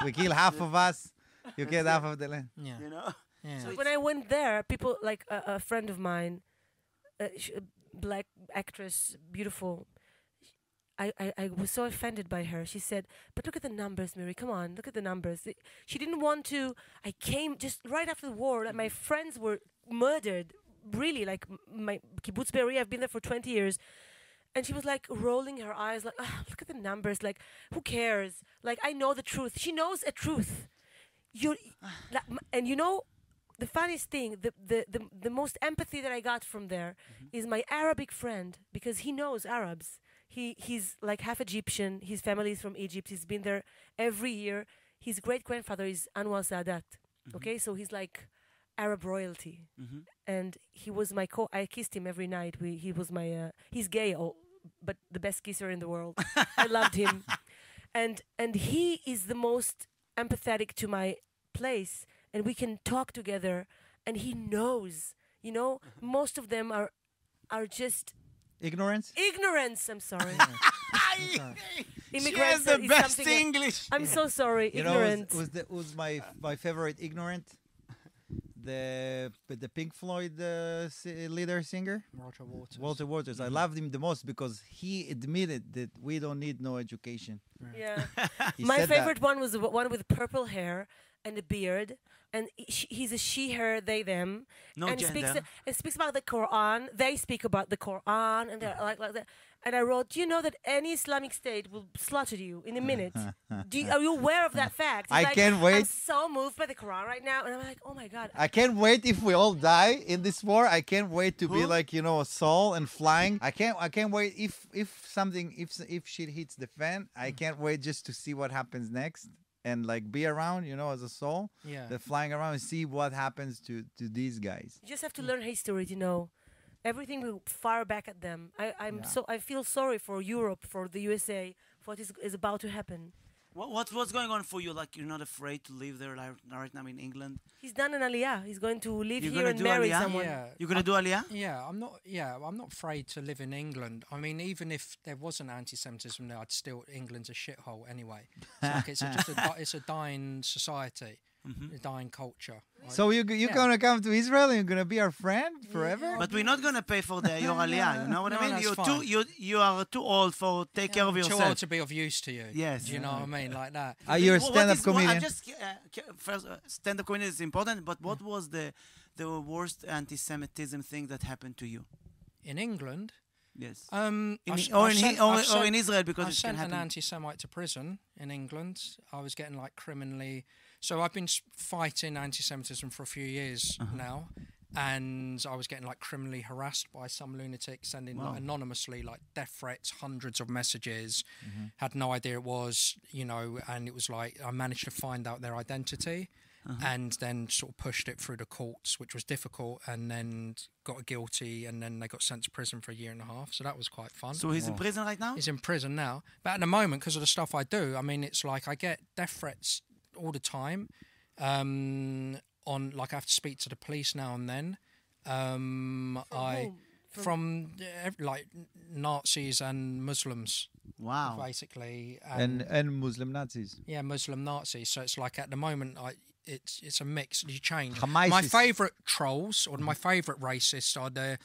We kill half of us. You get half of the land. Yeah. You know? Yeah. So When I went there, people like a friend of mine, black actress, beautiful. I was so offended by her. She said, "But look at the numbers, Miri. Come on, look at the numbers." She didn't want to. I came just right after the war. Like, my friends were murdered. Really, like my kibbutz Be'eri. I've been there for 20 years. And she was like rolling her eyes, like, look at the numbers. Like, who cares? Like, I know the truth. She knows a truth. And you know, the funniest thing, the most empathy that I got from there is my Arabic friend, because he knows Arabs. He's like half Egyptian. His family is from Egypt. He's been there every year. His great-grandfather is Anwar Sadat. Okay, so he's like Arab royalty. And he was my I kissed him every night. He was my, he's gay, but the best kisser in the world. I loved him. And he is the most empathetic to my place. And we can talk together. And he knows, you know, most of them are just Ignorance. ignorance. I'm sorry. She has Immigrants the is best something- English. I'm so sorry. You know, Ignorant. was my favorite ignorant, the Pink Floyd leader singer Roger Waters. Walter Waters. I loved him the most because he admitted that we don't need no education. Yeah. He My said that. favorite one was the one with purple hair and a beard, and he's a she, her, they, them, No and gender. speaks about the Quran. They speak about the Quran, and they're like that. And I wrote, do you know that any Islamic state will slaughter you in a minute? Are you aware of that fact? He's I like, can't wait. I'm so moved by the Quran right now, and I'm like, oh my God. I can't wait if we all die in this war. I can't wait to be Who? like, you know, a soul and flying. I can't wait if shit hits the fan. I can't wait just to see what happens next and like be around, you know, as a soul. Yeah. That flying around and see what happens to these guys. You just have to learn history to know. Everything will fire back at them. I feel sorry for Europe, for the USA, for what is about to happen. What's going on for you? Like, you're not afraid to live there right now in England? He's done an aliyah. He's going to live You're here gonna and do marry aliyah? someone. Yeah. You're going to do Aliyah? Yeah, I'm not afraid to live in England. I mean, even if there wasn't anti-Semitism there, England's a shithole anyway. It's a dying society, a dying culture. So you're gonna come to Israel and you're gonna be our friend forever? But we're not going to pay for your Aliyah, you know what No, I mean? that's fine. You are too old for take care of Too yourself. old to be of use to you. Yes. Do you know what I mean? Like that. You're a What stand-up is- comedian. I'm just first, stand-up comedian is important, but what was the worst anti-Semitism thing that happened to you? In England, Yes. I s- or I in sent- or I in sent- Israel, because I it can sent an happen. anti-Semite to prison in England. I was getting like criminally. So I've been fighting anti-Semitism for a few years now, and I was getting like criminally harassed by some lunatic sending like, anonymously like death threats, hundreds of messages. Had no idea it was, you know, and it was like I managed to find out their identity. And then sort of pushed it through the courts, which was difficult, and then got guilty, and then they got sent to prison for 1.5 years. So that was quite fun. So he's in prison right now? He's in prison now. But at the moment, because of the stuff I do, I mean, it's like I get death threats all the time. Like I have to speak to the police now and then. From like Nazis and Muslims, Wow. basically. And Muslim Nazis. Yeah, Muslim Nazis. So it's like at the moment, it's a mix. You change. Hamaisis. My favourite trolls or my favourite racists are the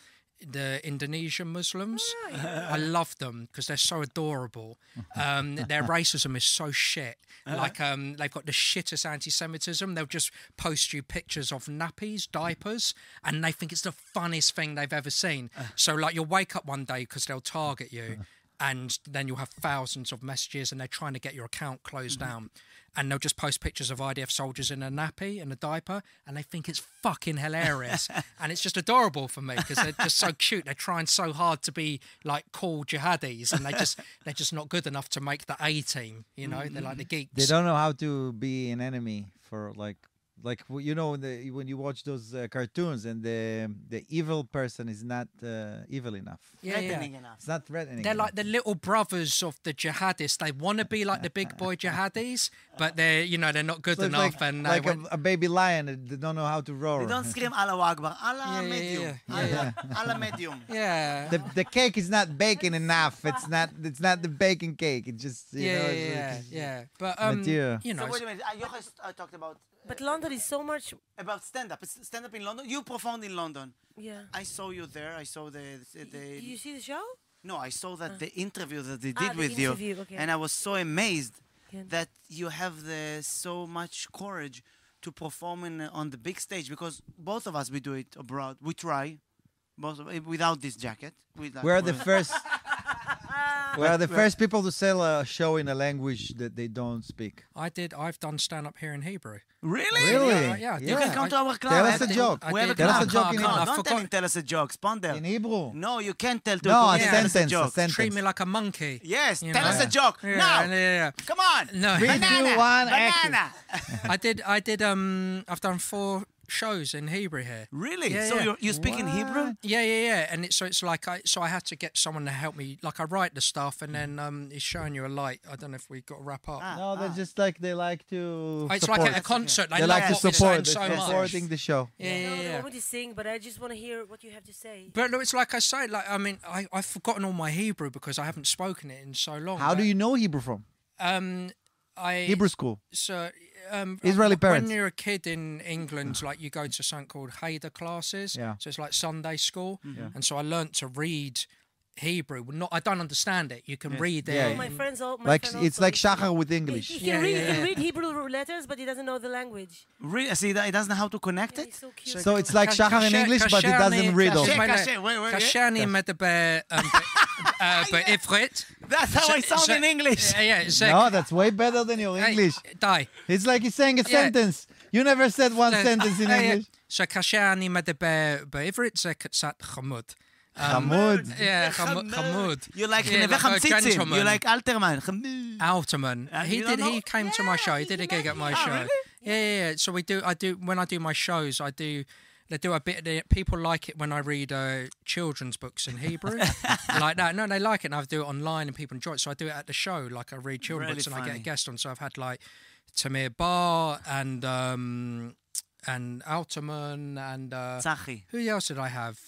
the Indonesian Muslims. I love them because they're so adorable. Their racism is so shit. Like they've got the shittest anti-Semitism. They'll just post you pictures of nappies, diapers, and they think it's the funniest thing they've ever seen. So like you'll wake up one day because they'll target you, and then you'll have thousands of messages, and they're trying to get your account closed down. And they'll just post pictures of IDF soldiers in a nappy and a diaper, and they think it's fucking hilarious. And it's just adorable for me because they're just so cute. They're trying so hard to be like cool jihadis, and they're just not good enough to make the A team. You know, they're like the geeks. They don't know how to be an enemy for like you know when you watch those cartoons and the evil person is not evil enough. Threatening enough. It's not threatening. They're enough. like the little brothers of the jihadists. They want to be like the big boy jihadis, but they're not good So it's enough. like a baby lion that they don't know how to roar. They don't scream Allahu Akbar. Allah medium. Allah medium. Yeah. The cake is not baking enough. It's not the baking cake. It's just Yeah. But material. you know, So wait a minute. Yochai talked about But London is so much. about stand-up. Stand-up in London. You performed in London. Yeah. I saw you there. I saw the You see the show? No, I saw that the interview that they Ah, did the with interview, you, okay. and I was so amazed Yeah. that you have so much courage to perform on the big stage, because both of us we do it abroad. We try, without this jacket. We're the first. We are the first people to sell a show in a language that they don't speak. I've done stand-up here in Hebrew. Really? Really? Yeah. You can come to our club. Tell us a joke. I We have a did. Tell us club. a joke in No, Hebrew. don't tell us a joke. Sponder. In Hebrew. No, you can't tell to No, a Korean. Tell us sentence. A joke. sentence. Treat me like a monkey. Yes, You tell know? us a joke. Yeah, Now. yeah. Come on. No. Three, two, Banana. one, action. Banana. I did. I've done 4 shows in Hebrew here. Really? Yeah, So yeah. you speak in Hebrew? Yeah. And it's like I had to get someone to help me. Like I write the stuff, and then it's showing you a light. I don't know if we got to wrap up. No, they're just like they like to. It's support. like a concert. They love like to what we're support. saying They're so much. supporting the show. No, they Yeah. want me to sing, but I just want to hear what you have to say. But no, it's like I say. Like I mean, I've forgotten all my Hebrew because I haven't spoken it in so long. How do you know Hebrew from? Hebrew school. So, Israeli parents. When you're a kid in England, like you go to something called Cheder classes. Yeah. So it's like Sunday school. Yeah. And so I learnt to read Hebrew. I don't understand it. You can read it. Yeah, Oh, my friends all. My Like friend it's also like is- Shachar with He English. can Yeah, read, yeah, he can yeah. read Hebrew letters, but he doesn't know the language. Really? See, that he doesn't know how to connect Yeah, it? he's so cute. So it's like Shachar in English, but he doesn't read קשה, also. קשה, wait, כאשר אני מדבר בעברית. That's how I sound in English. No, that's way better than your English. די. It's like he's saying a Yeah. sentence. You never said one sentence in English. שכאשר אני מדבר בעברית זה קצת חמוד. Hamud. Yeah, חמוד. You like Yeah, נווה like a חמציצים. gentleman. You like אלתרמן. חמוד. Alterman. You don't know? He came to my show. He did a gig at my show. really? Yeah. So I do when I do my shows, they do a bit. People like it when I read children's books in Hebrew, like that. No, they like it, and I do it online, and people enjoy it. So I do it at the show, like I read children's Really books, and I get a funny. guest on. So I've had like Tamir Bar and Alterman and צחי. who else did I have?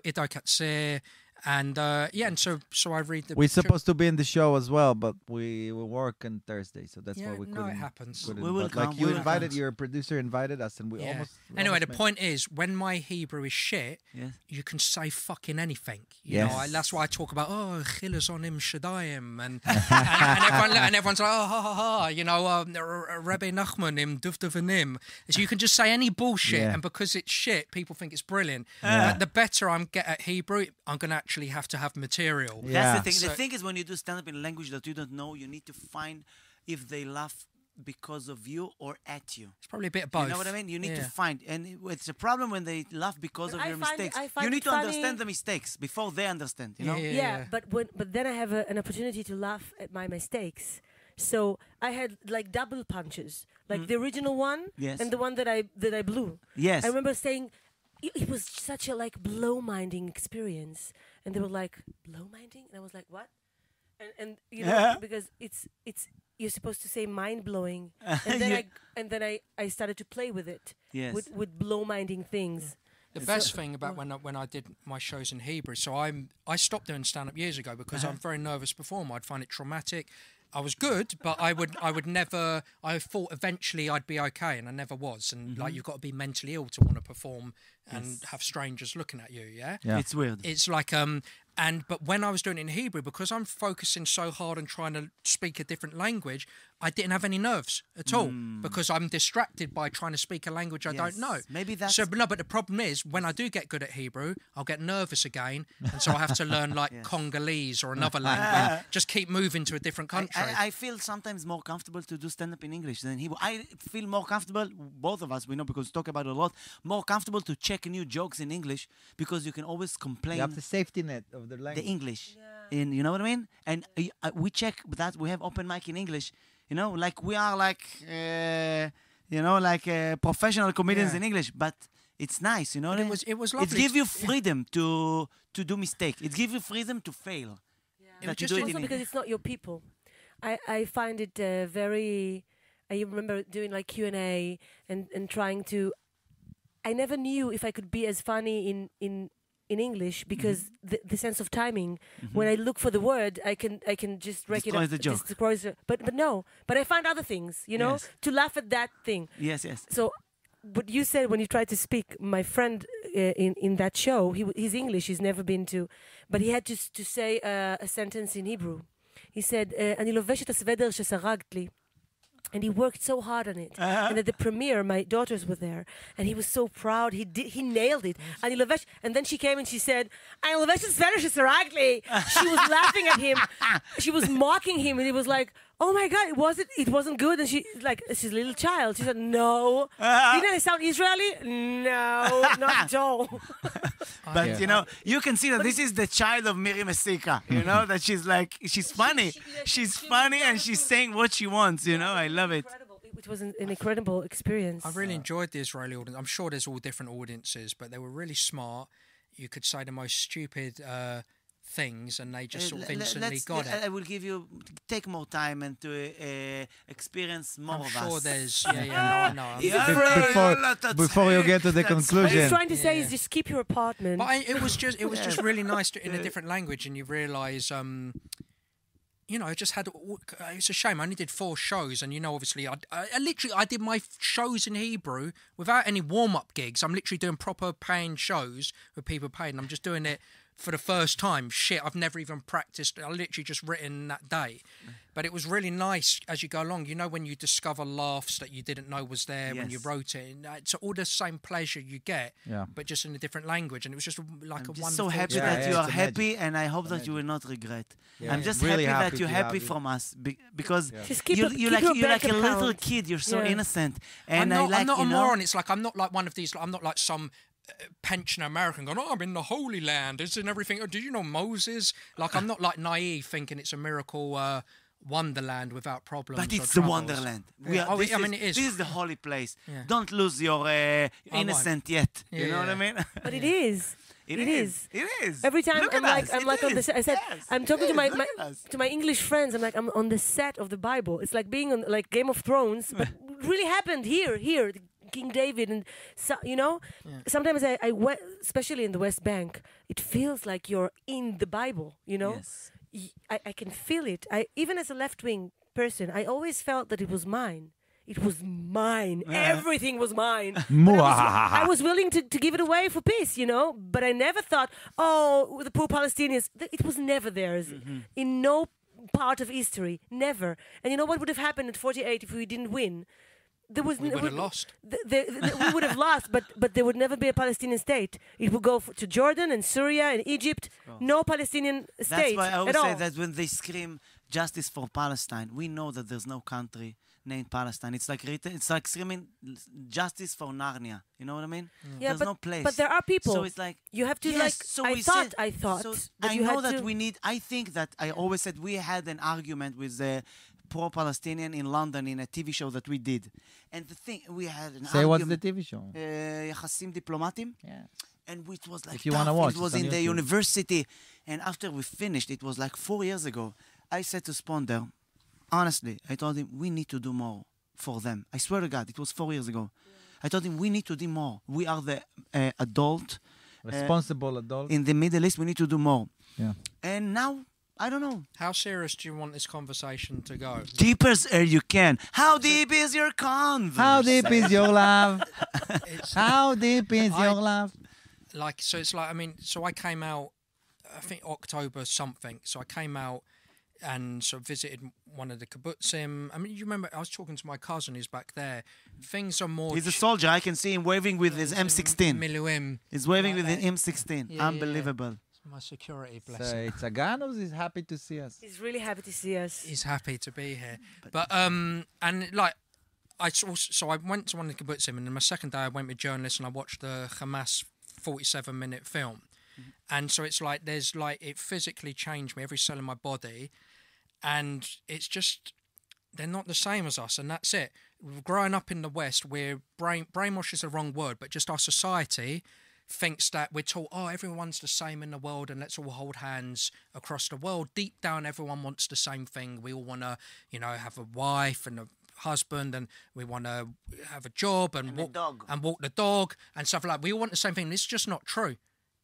Ido Katsir. And and so I read the. We're supposed to be in the show as well, but we will work on Thursday, so that's why we couldn't. it happens. couldn't. We will But, like come, you we will invited, come. your producer invited us, and we Yeah. almost. Anyway, the made- point is, when my Hebrew is shit, Yes. you can say fucking anything. You Yes. know, that's why I talk about chilas on him shadayim, and everyone's like, oh ha ha ha, you know, Rebbe Nachman im dufdavanim. So you can just say any bullshit, Yeah. and because it's shit, people think it's brilliant. But the better I'm get at Hebrew, I'm gonna actually have to have material. Yeah. That's the thing. So- The thing is, when you do stand-up in a language that you don't know, you need to find if they laugh because of you or at you. It's probably a bit of both. You know what I mean? You need to Yeah. find, and it's a problem when they laugh because But of I your find- mistakes. I find You need it to funny- understand the mistakes before they understand. You know? Yeah, but then I have an opportunity to laugh at my mistakes. So I had like double punches, like the original one Yes. and the one that I blew. Yes. I remember saying it was such a like blow-minding experience, and they were like blow-minding, and I was like, what? And you know Yeah. because it's you're supposed to say mind-blowing, and then Yeah. I started to play with it, Yes. with blow-minding things. The best thing about when I did my shows in Hebrew, so I stopped doing stand-up years ago because I'm a very nervous performer. I'd find it traumatic. I was good, but I would never. I thought eventually I'd be okay, and I never was. And like, you've got to be mentally ill to want to perform and have strangers looking at you. Yeah, It's weird. It's like but when I was doing it in Hebrew, because I'm focusing so hard on trying to speak a different language, I didn't have any nerves at all because I'm distracted by trying to speak a language I don't know. Maybe that's... So, but the problem is, when I do get good at Hebrew, I'll get nervous again, and so I have to learn like Congolese or another language. Just keep moving to a different country. I feel sometimes more comfortable to do stand-up in English than Hebrew. I feel more comfortable, both of us, we know because we talk about it a lot, more comfortable to check new jokes in English because you can always complain. You have the safety net of the language. The English. You know what I mean? And we check that we have open mic in English. You know, like we are like, professional comedians in English, but it's nice, you know. It was lovely. It gives you freedom to do mistake. It gives you freedom to fail. Yeah. Just also because it's not your people. I find it very. I remember doing like Q&A and trying to. I never knew if I could be as funny in English because the sense of timing. When I look for the word, I can just break it up. The joke. But no. But I find other things, you know, to laugh at that thing. Yes. So, what you said when you tried to speak, my friend in that show, his English, he's never been to, but he had to say a sentence in Hebrew. He said, "אני לובש את הסוודר שסרקת לי." And he worked so hard on it. And at the premiere, my daughters were there. And he was so proud. He nailed it. And then she came and she said, "I לובש את הסוודר שסרקת לי." She was laughing at him. She was mocking him. And he was like, "Oh my God, it wasn't good." And she's a little child. She said, "No." Didn't I sound Israeli? No, not at all. But, you know, you can see that this is the child of Miry Mesika, you know, that she's funny. She's funny and she's saying what she wants, you know. I love it. It was an incredible experience. I really enjoyed the Israeli audience. I'm sure there's all different audiences, but they were really smart. You could say the most stupid things and they just sort of instantly got it. I will take more time and to experience more of us. I'm sure there's, Before you get to the conclusion. What he's trying to say is just keep your apartment. But it was just really nice in a different language, and you realise, I just had. It's a shame. I only did 4 shows, and obviously, I did my shows in Hebrew without any warm-up gigs. I'm literally doing proper paying shows with people paid, and I'm just doing it for the first time. Shit, I've never even practiced. I literally just written that day. But it was really nice as you go along. You know, when you discover laughs that you didn't know was there when you wrote it. It's all the same pleasure you get, but just in a different language. And it was just like a wonderful. I'm so happy that you are happy, and I hope that you will not regret. I'm just really happy that you're happy from us because you're like a little kid. You're so innocent, and I'm not a moron. It's like I'm not like one of these. I'm not like some pensioner American going, "Oh, I'm in the Holy Land. It's in everything. Oh, did you know Moses?" Like, I'm not like naive thinking it's a miracle wonderland without problems. But it's the wonderland. It is. This is the holy place. Don't lose your innocent yet. You know what I mean? But it is. It is. It is. Every time I'm like on the set. I said I'm talking to my English friends. I'm like I'm on the set of the Bible. It's like being on like Game of Thrones, but it really happened here. King David, and sometimes I went, especially in the West Bank, it feels like you're in the Bible. Yes. I can feel it. Even as a left-wing person, I always felt that it was mine. It was mine. Everything was mine. I was willing to give it away for peace, but I never thought, oh, the poor Palestinians. It was never theirs. In no part of history. Never. And you know what would have happened at 48 if we didn't win? We would have lost. We would have lost, but there would never be a Palestinian state. It would go to Jordan and Syria and Egypt. No Palestinian state. That's why I always at all. say that when they scream justice for Palestine, we know that there's no country named Palestine. It's like screaming justice for Narnia. You know what I mean? Yeah, there's no place. But there are people. So it's like you have to I thought. So that I you know had that to, we need. I think that I always said we had an argument with the pro-Palestinian in London in a TV show that we did. And the thing, we had an Say argument. what's the TV show? יחסים דיפלומטיים. Yeah. And it was like If you wanna watch, it was it's on in the YouTube. university. And after we finished, it was like 4 years ago, I said to Sponder, honestly, I told him, we need to do more for them. I swear to God, it was 4 years ago. I told him, we need to do more. We are the adult. Responsible adult. In the Middle East, we need to do more. Yeah. And now, I don't know. How serious do you want this conversation to go? Deep as air you can. How deep is your converse? How deep is your love? It's How deep is your love? like, so it's like, I mean, so I came out, I think October something. So I came out and sort of visited one of the kibbutzim. I mean, you remember, I was talking to my cousin who's back there. Things are more... He's a soldier. I can see him waving with his M16. Miluim. He's waving Like with that. his M16. Yeah, yeah, yeah. Unbelievable. My security, bless So him. it's a gun or he's happy to see us? He's really happy to see us. He's happy to be here. But and like, so I went to one of the kibbutzim, and then my second day I went with journalists and I watched the Hamas 47-minute film. And so it's like, there's like, it physically changed me, every cell in my body. And it's just, they're not the same as us, and that's it. Growing up in the West, we're brainwash is the wrong word, but just our society thinks that we're taught, oh, everyone's the same in the world and let's all hold hands across the world. Deep down, everyone wants the same thing. We all want to, you know, have a wife and a husband, and we want to have a job and walk the dog and stuff like that. We all want the same thing. It's just not true.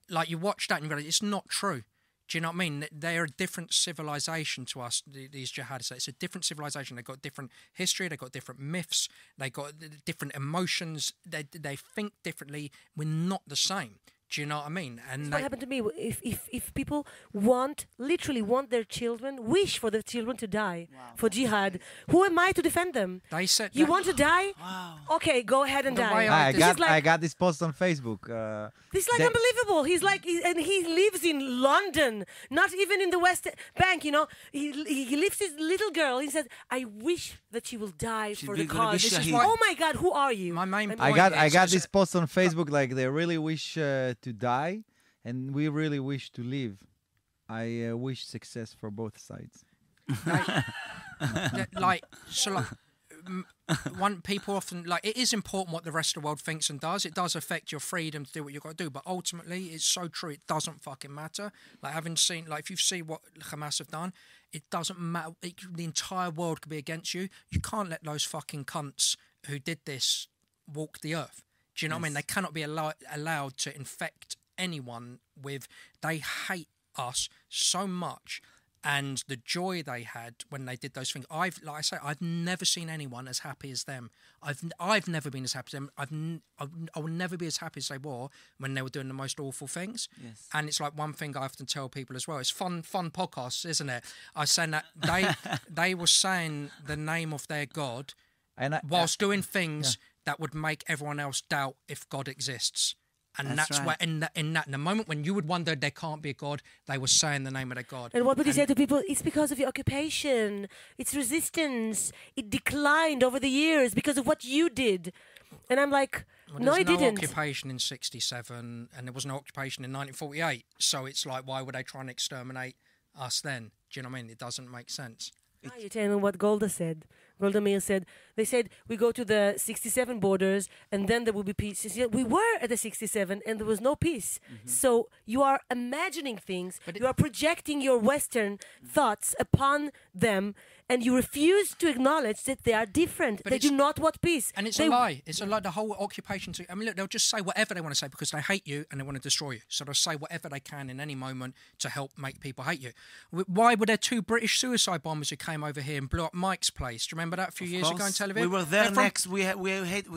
Like, you watch that and you realize it's not true. Do you know what I mean? They're a different civilization to us, these jihadists. It's a different civilization. They've got different history. They've got different myths. They've got different emotions. They think differently. We're not the same. Do you know what I mean? And What happened to me? If people literally want their children, wish for their children to die for jihad, who am I to defend them? they said You that- want to die? Wow. Okay, go ahead and The die. way I This got is like- I got this post on Facebook. This is like They- unbelievable. He's like, and he lives in London, not even in the West Bank. You know, he lives his little girl. He says, "I wish that she will die She'll for be the gonna be cause." This is shaheed. why- Oh my God, who are you? My main And- point I is- got is- this post on Facebook, like they really wish to die, and we really wish to live. I wish success for both sides. like, so like, one people often, like, it is important what the rest of the world thinks and does. It does affect your freedom to do what you've got to do, but ultimately it's so true, it doesn't fucking matter. Like, having seen, like, if you see what Hamas have done, it doesn't matter. The entire world could be against you. You can't let those fucking cunts who did this walk the earth. Do you know what I mean? They cannot be allowed to infect anyone with, they hate us so much. And the joy they had when they did those things, like I say, I've never seen anyone as happy as them. I've never been as happy as them. I will never be as happy as they were when they were doing the most awful things. Yes. And it's like one thing I often tell people as well. It's fun podcasts, isn't it? I was saying that they were saying the name of their God And whilst doing things that would make everyone else doubt if God exists. And That's that's right. where, in the moment when you would wonder there can't be a God, they were saying the name of their God. And what would you say to people? It's because of your occupation. It's resistance. It declined over the years because of what you did. And I'm like, Well, no, there's it no didn't. occupation in 67, and there was no occupation in 1948. So it's like, why would they try and exterminate us then? Do you know what I mean? It doesn't make sense. Ah, you're telling me what Golda said. Golda Meir said, they said, we go to the 67 borders and then there will be peace. She said, we were at the 67 and there was no peace. So you are imagining things, But you are projecting your Western thoughts upon them, and you refuse to acknowledge that they are different. But They do it's- not want peace. And it's They- a lie. It's a lie. The whole occupation. I mean, look, they'll just say whatever they want to say because they hate you and they want to destroy you. So they'll say whatever they can in any moment to help make people hate you. Why were there two British suicide bombers who came over here and blew up Mike's place? Do you remember that a few years ago in Tel Aviv? We were there They're from- next. We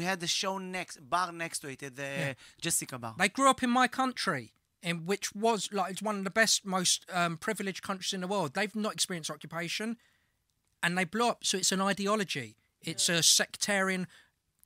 had the show bar next to it at the Jessica bar. They grew up in my country, in which was like it's one of the best, most privileged countries in the world. They've not experienced occupation, and they blew up. So it's an ideology. It's a sectarian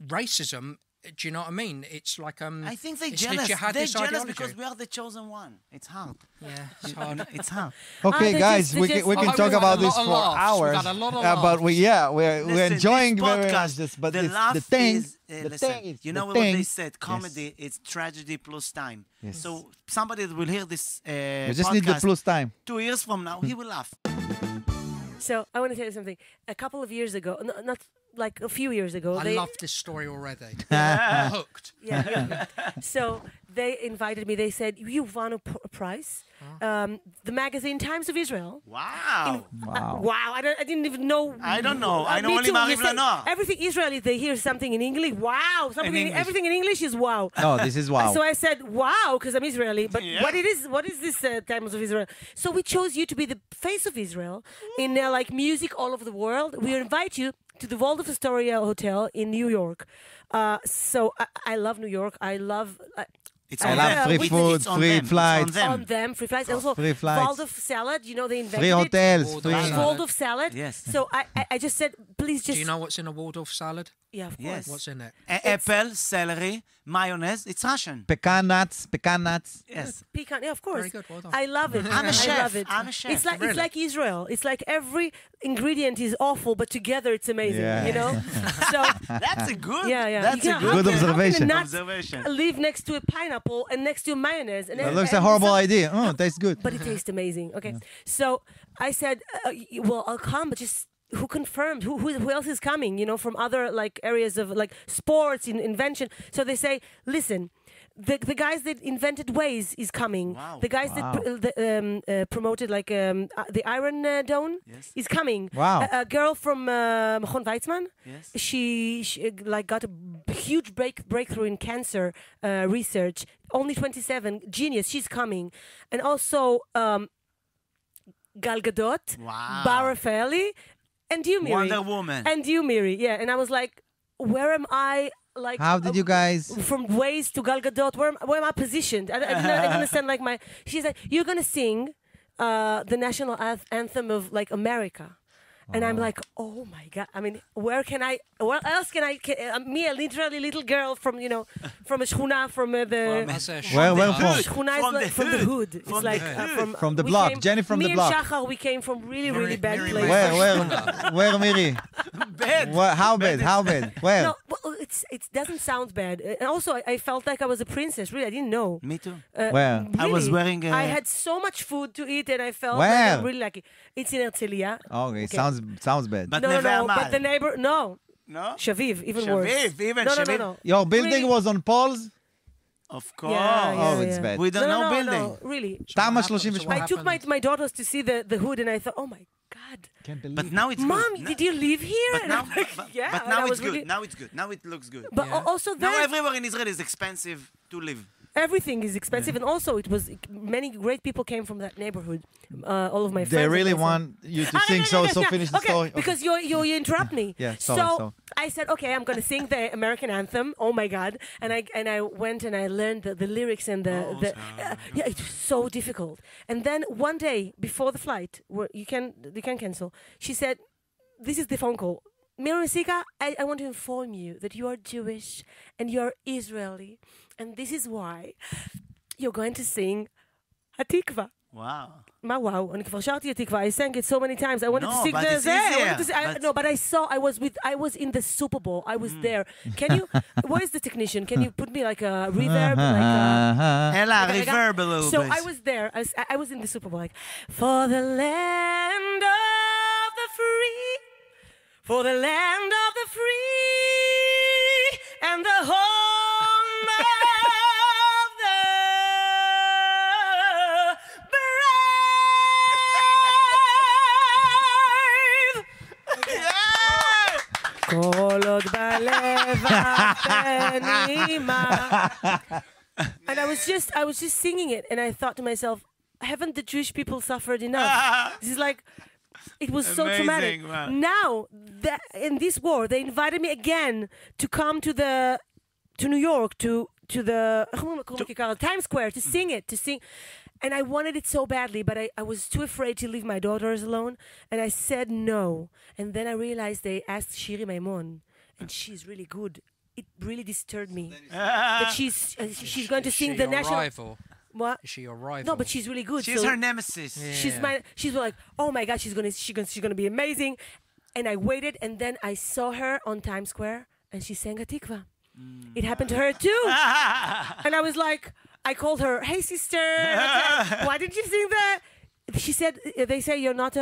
racism. Do you know what I mean? It's like I think they're it's the jealous. They're jihadist jealous ideology. because we are the chosen one. It's hard. Yeah, it's hard. It's hard. Okay, they guys, just- we they can, we just- can Oh, talk we've had about a this lot of for laughs. hours. We've had a lot of But we're Listen, enjoying this very much podcast, this. But the this, laugh the thing, is, the listen, thing is, you the know what thing, they said? Comedy, it's tragedy plus time. Yes. So somebody that will hear this you just need the podcast plus time. 2 years from now, he will laugh. So I want to tell you something. A couple of years ago, not like a few years ago. I They, love this story already. I'm hooked. yeah. So they invited me. They said, "You've won a prize." The magazine Times of Israel. Wow. Wow! I didn't even know. I don't know. I know me only too. Maariv You say Lanoa. everything Israeli, they hear something in English. Wow! English. Everything in English is wow. No, this is wow. So I said, "Wow," because I'm Israeli. But Yeah. what is this Times of Israel? So we chose you to be the face of Israel in like music all over the world. We invite you to the Waldorf Astoria Hotel in New York. So I love New York. I love. It's I on love them. free It's food, on free them. It's flights. on them, free flights. Also, Free flights. Waldorf salad. You know they invented Free it. hotels. Free. Salad. Waldorf salad. Yes. So I just said, please just. Do you know what's in a Waldorf salad? Yeah, of course. Yes. What's in it? Apple, celery, mayonnaise. It's Russian. Pecan nuts. Yes. Pecan, yeah, of course. Very good, well done. I love it. I'm a I chef. love it. I'm a chef. It's like Really? it's like Israel. It's like every ingredient is awful, but together it's amazing. Yeah. You know. So That's a good. yeah. That's You a know, good, Good how can observation. a nut observation. live next to a pineapple and next to mayonnaise? And That looks and a horrible some- idea. Oh, it tastes good. But it tastes amazing. Okay. So I said, well, I'll come, but just who confirmed? Who else is coming? You know, from other like areas of like sports, invention. So they say, listen. The guys that invented Waze is coming. Wow. The guys that promoted like the Iron Dome Yes. is coming. Wow. A girl from Machon Weizmann. Yes. She like got a huge breakthrough in cancer research. Only 27, genius. She's coming, and also Gal Gadot, Wow. Bar Rafaeli, and you, Miri. Wonder Woman. And you, Miri. Yeah. And I was like, where am I? Like, How did you guys? from Waze to Gal Gadot? Where am I positioned? I didn't understand. Like my, she's like, you're gonna sing the national anthem of like America. And I'm like, oh my God! I mean, where else can I? Me, a literally little girl from from a shchuna, from the That's a Where shot. from? shchuna is From like the from the hood. hood. It's From like the From the we block. came- Jenny from me the block. and Shachar, we came from really bad Miri places. Where, Miri? Bad. How bad? How bad? Where? No, well, it doesn't sound bad. And also, I felt like I was a princess. Really, I didn't know. Me too. Where? I was Really. wearing a- I had so much food to eat, and I felt Where? like I'm really lucky. It's in Herzliya. Okay, sounds bad. But No, never no, Amal. but the neighbor, no, No? Shaviv, even worse. Shaviv, even no, Shaviv. No. Your building Really? was on poles? Of course. Oh, it's bad. We don't know no, building. No, really. Tama So what 38. I took happened? my daughters to see the hood, and I thought, oh my God, Can't believe But now it's Mom, good. did you live here? But And now, I'm like, yeah. but and now I it's was good. really- Now it's good. Now it looks good. But Yeah. also Now there, everywhere in Israel is expensive to live. everything is expensive, and also it was many great people came from that neighborhood. All of my friends. they and really myself. want you to Ah, sing, no, so no. finish the Okay, story. Okay. because you interrupt me. Yeah, sorry, so sorry. I said, okay, I'm going to sing the American anthem. Oh my God! And I went and I learned the lyrics and the yeah, it was so difficult. And then one day before the flight, where you can cancel. She said, "This is the phone call. Mesika, I want to inform you that you are Jewish and you are Israeli, and this is why you're going to sing Hatikva." Wow. מה וואו, אני כבר שרתי את תקווה, I sang it so many times, I wanted No, to sing but the it's easier. But- no, but I was in the Super Bowl, I was there. Can you, where is the technician? Can you put me like a reverb? Ella, Okay, reverb a little So bit. I was there, I was in the Super Bowl, like, for the land of the free, for the land of the free, and the home of the כל עוד בלב הפנימה. And I was just singing it, and I thought to myself, haven't the Jewish people suffered enough? This is like, it was so Amazing, traumatic. man. Now, in this war, they invited me again to come to New York, to the Times Square, to sing it, And I wanted it so badly, but I was too afraid to leave my daughters alone, and I said no. And then I realized they asked Shiri Maimon, and she's really good. It really disturbed me that she's going to sing Is she the your national. rival? What? Is she your rival? No, but she's really good. She's so her nemesis. she's like, oh my God, she's gonna be amazing. And I waited, and then I saw her on Times Square, and she sang a tikva. It happened to her too. And I was like, I called her, hey sister, why did you sing that? She said, they say you're not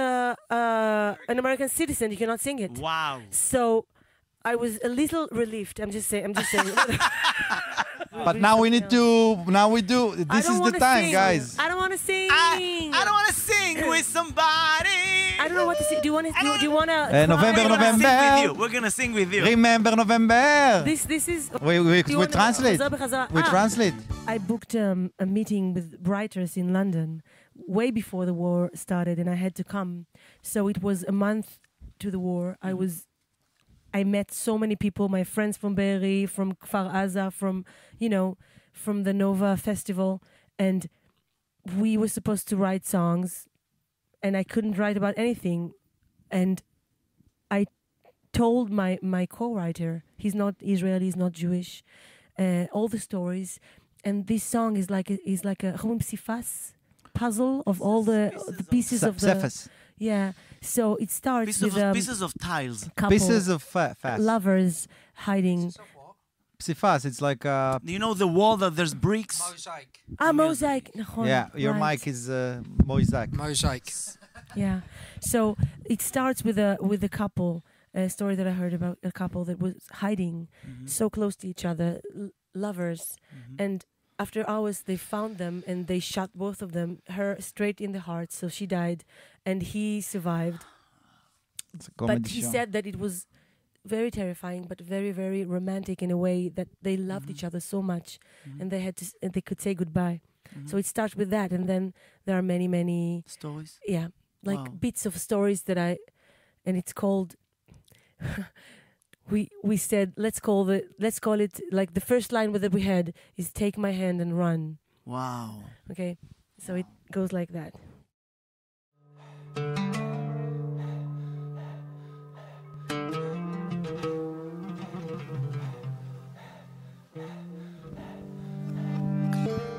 an American citizen, you cannot sing it. Wow. So I was a little relieved. I'm just saying. But now we need to. Now we do. This is the time, guys. I don't want to sing. I don't want to sing with somebody. I don't know what to sing. Do you want to? Do you want to? November, November. We're gonna sing with you. Remember November. This is. We translate. We translate. I booked a meeting with writers in London way before the war started, and I had to come. So it was a month to the war. I met so many people, my friends from Be'eri, from Kfar Aza, from the Nova Festival, and we were supposed to write songs, and I couldn't write about anything. And I told my co-writer, he's not Israeli, he's not Jewish, all the stories, and this song is like a psifas puzzle of all the pieces of the... Yeah, so it starts with pieces of tiles. Pieces of fast. Lovers hiding. Psifas, it's like You know the wall that there's bricks? Mosaic. Mosaic. Yeah, your mic is mosaic. Mosaic. Yeah, so it starts with a couple, a story that I heard about a couple that was hiding so close to each other, lovers, and after hours they found them and they shot both of them, her straight in the heart, so she died and he survived. But he said that it was very terrifying but very, very romantic in a way that they loved each other so much and they could say goodbye. So it starts with that, and then there are many, many stories. Yeah, like bits of stories and it's called we said let's call it like the first line that we had is take my hand and run. Wow. Okay, so it goes like that.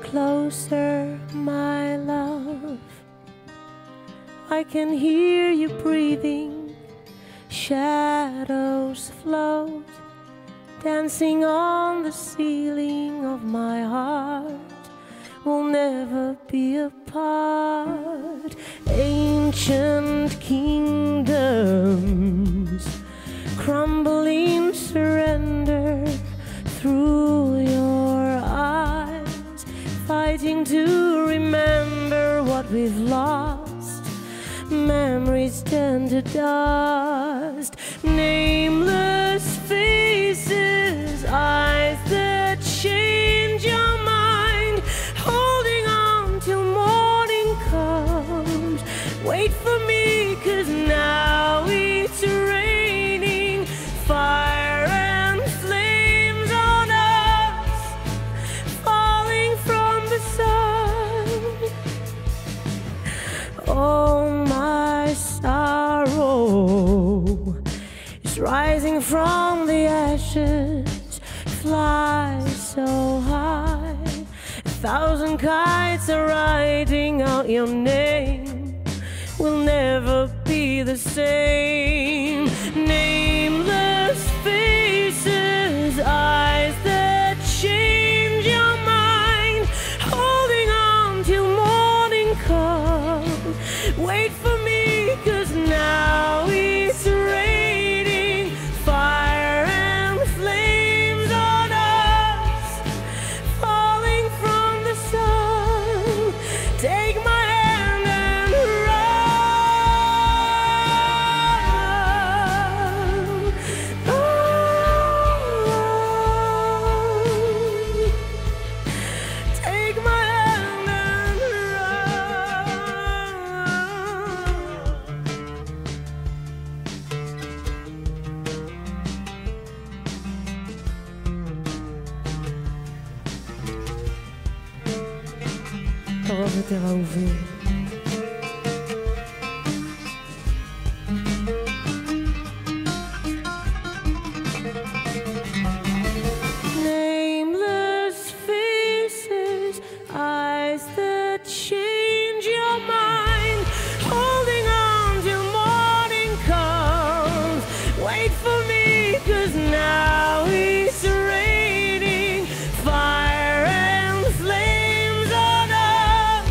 Closer, my love, I can hear you breathing. Shadows float, dancing on the ceiling of my heart. We'll never be apart. Ancient kingdoms crumble in surrender through your eyes, fighting to remember what we've lost. Memories turn to dust. Nameless faces, eyes that change your mind, holding on till morning comes. Wait for me, 'cause now it's raining fire and flames on us, falling from the sun. Oh, my sorrow is rising from the ashes, fly so high. 1,000 kites are writing out your name. We'll never be the same. Nameless faces, eyes that change your mind, holding on till morning comes. Wait for me, 'cause now it's raining fire and flames on us, falling from the sun. Take my hand and run. Oh, take my hand and run. קרוב יותר אהובים. Nameless faces, eyes that change your mind, holding on till morning comes. Wait for me, 'cause now it's raining fire and flames on us,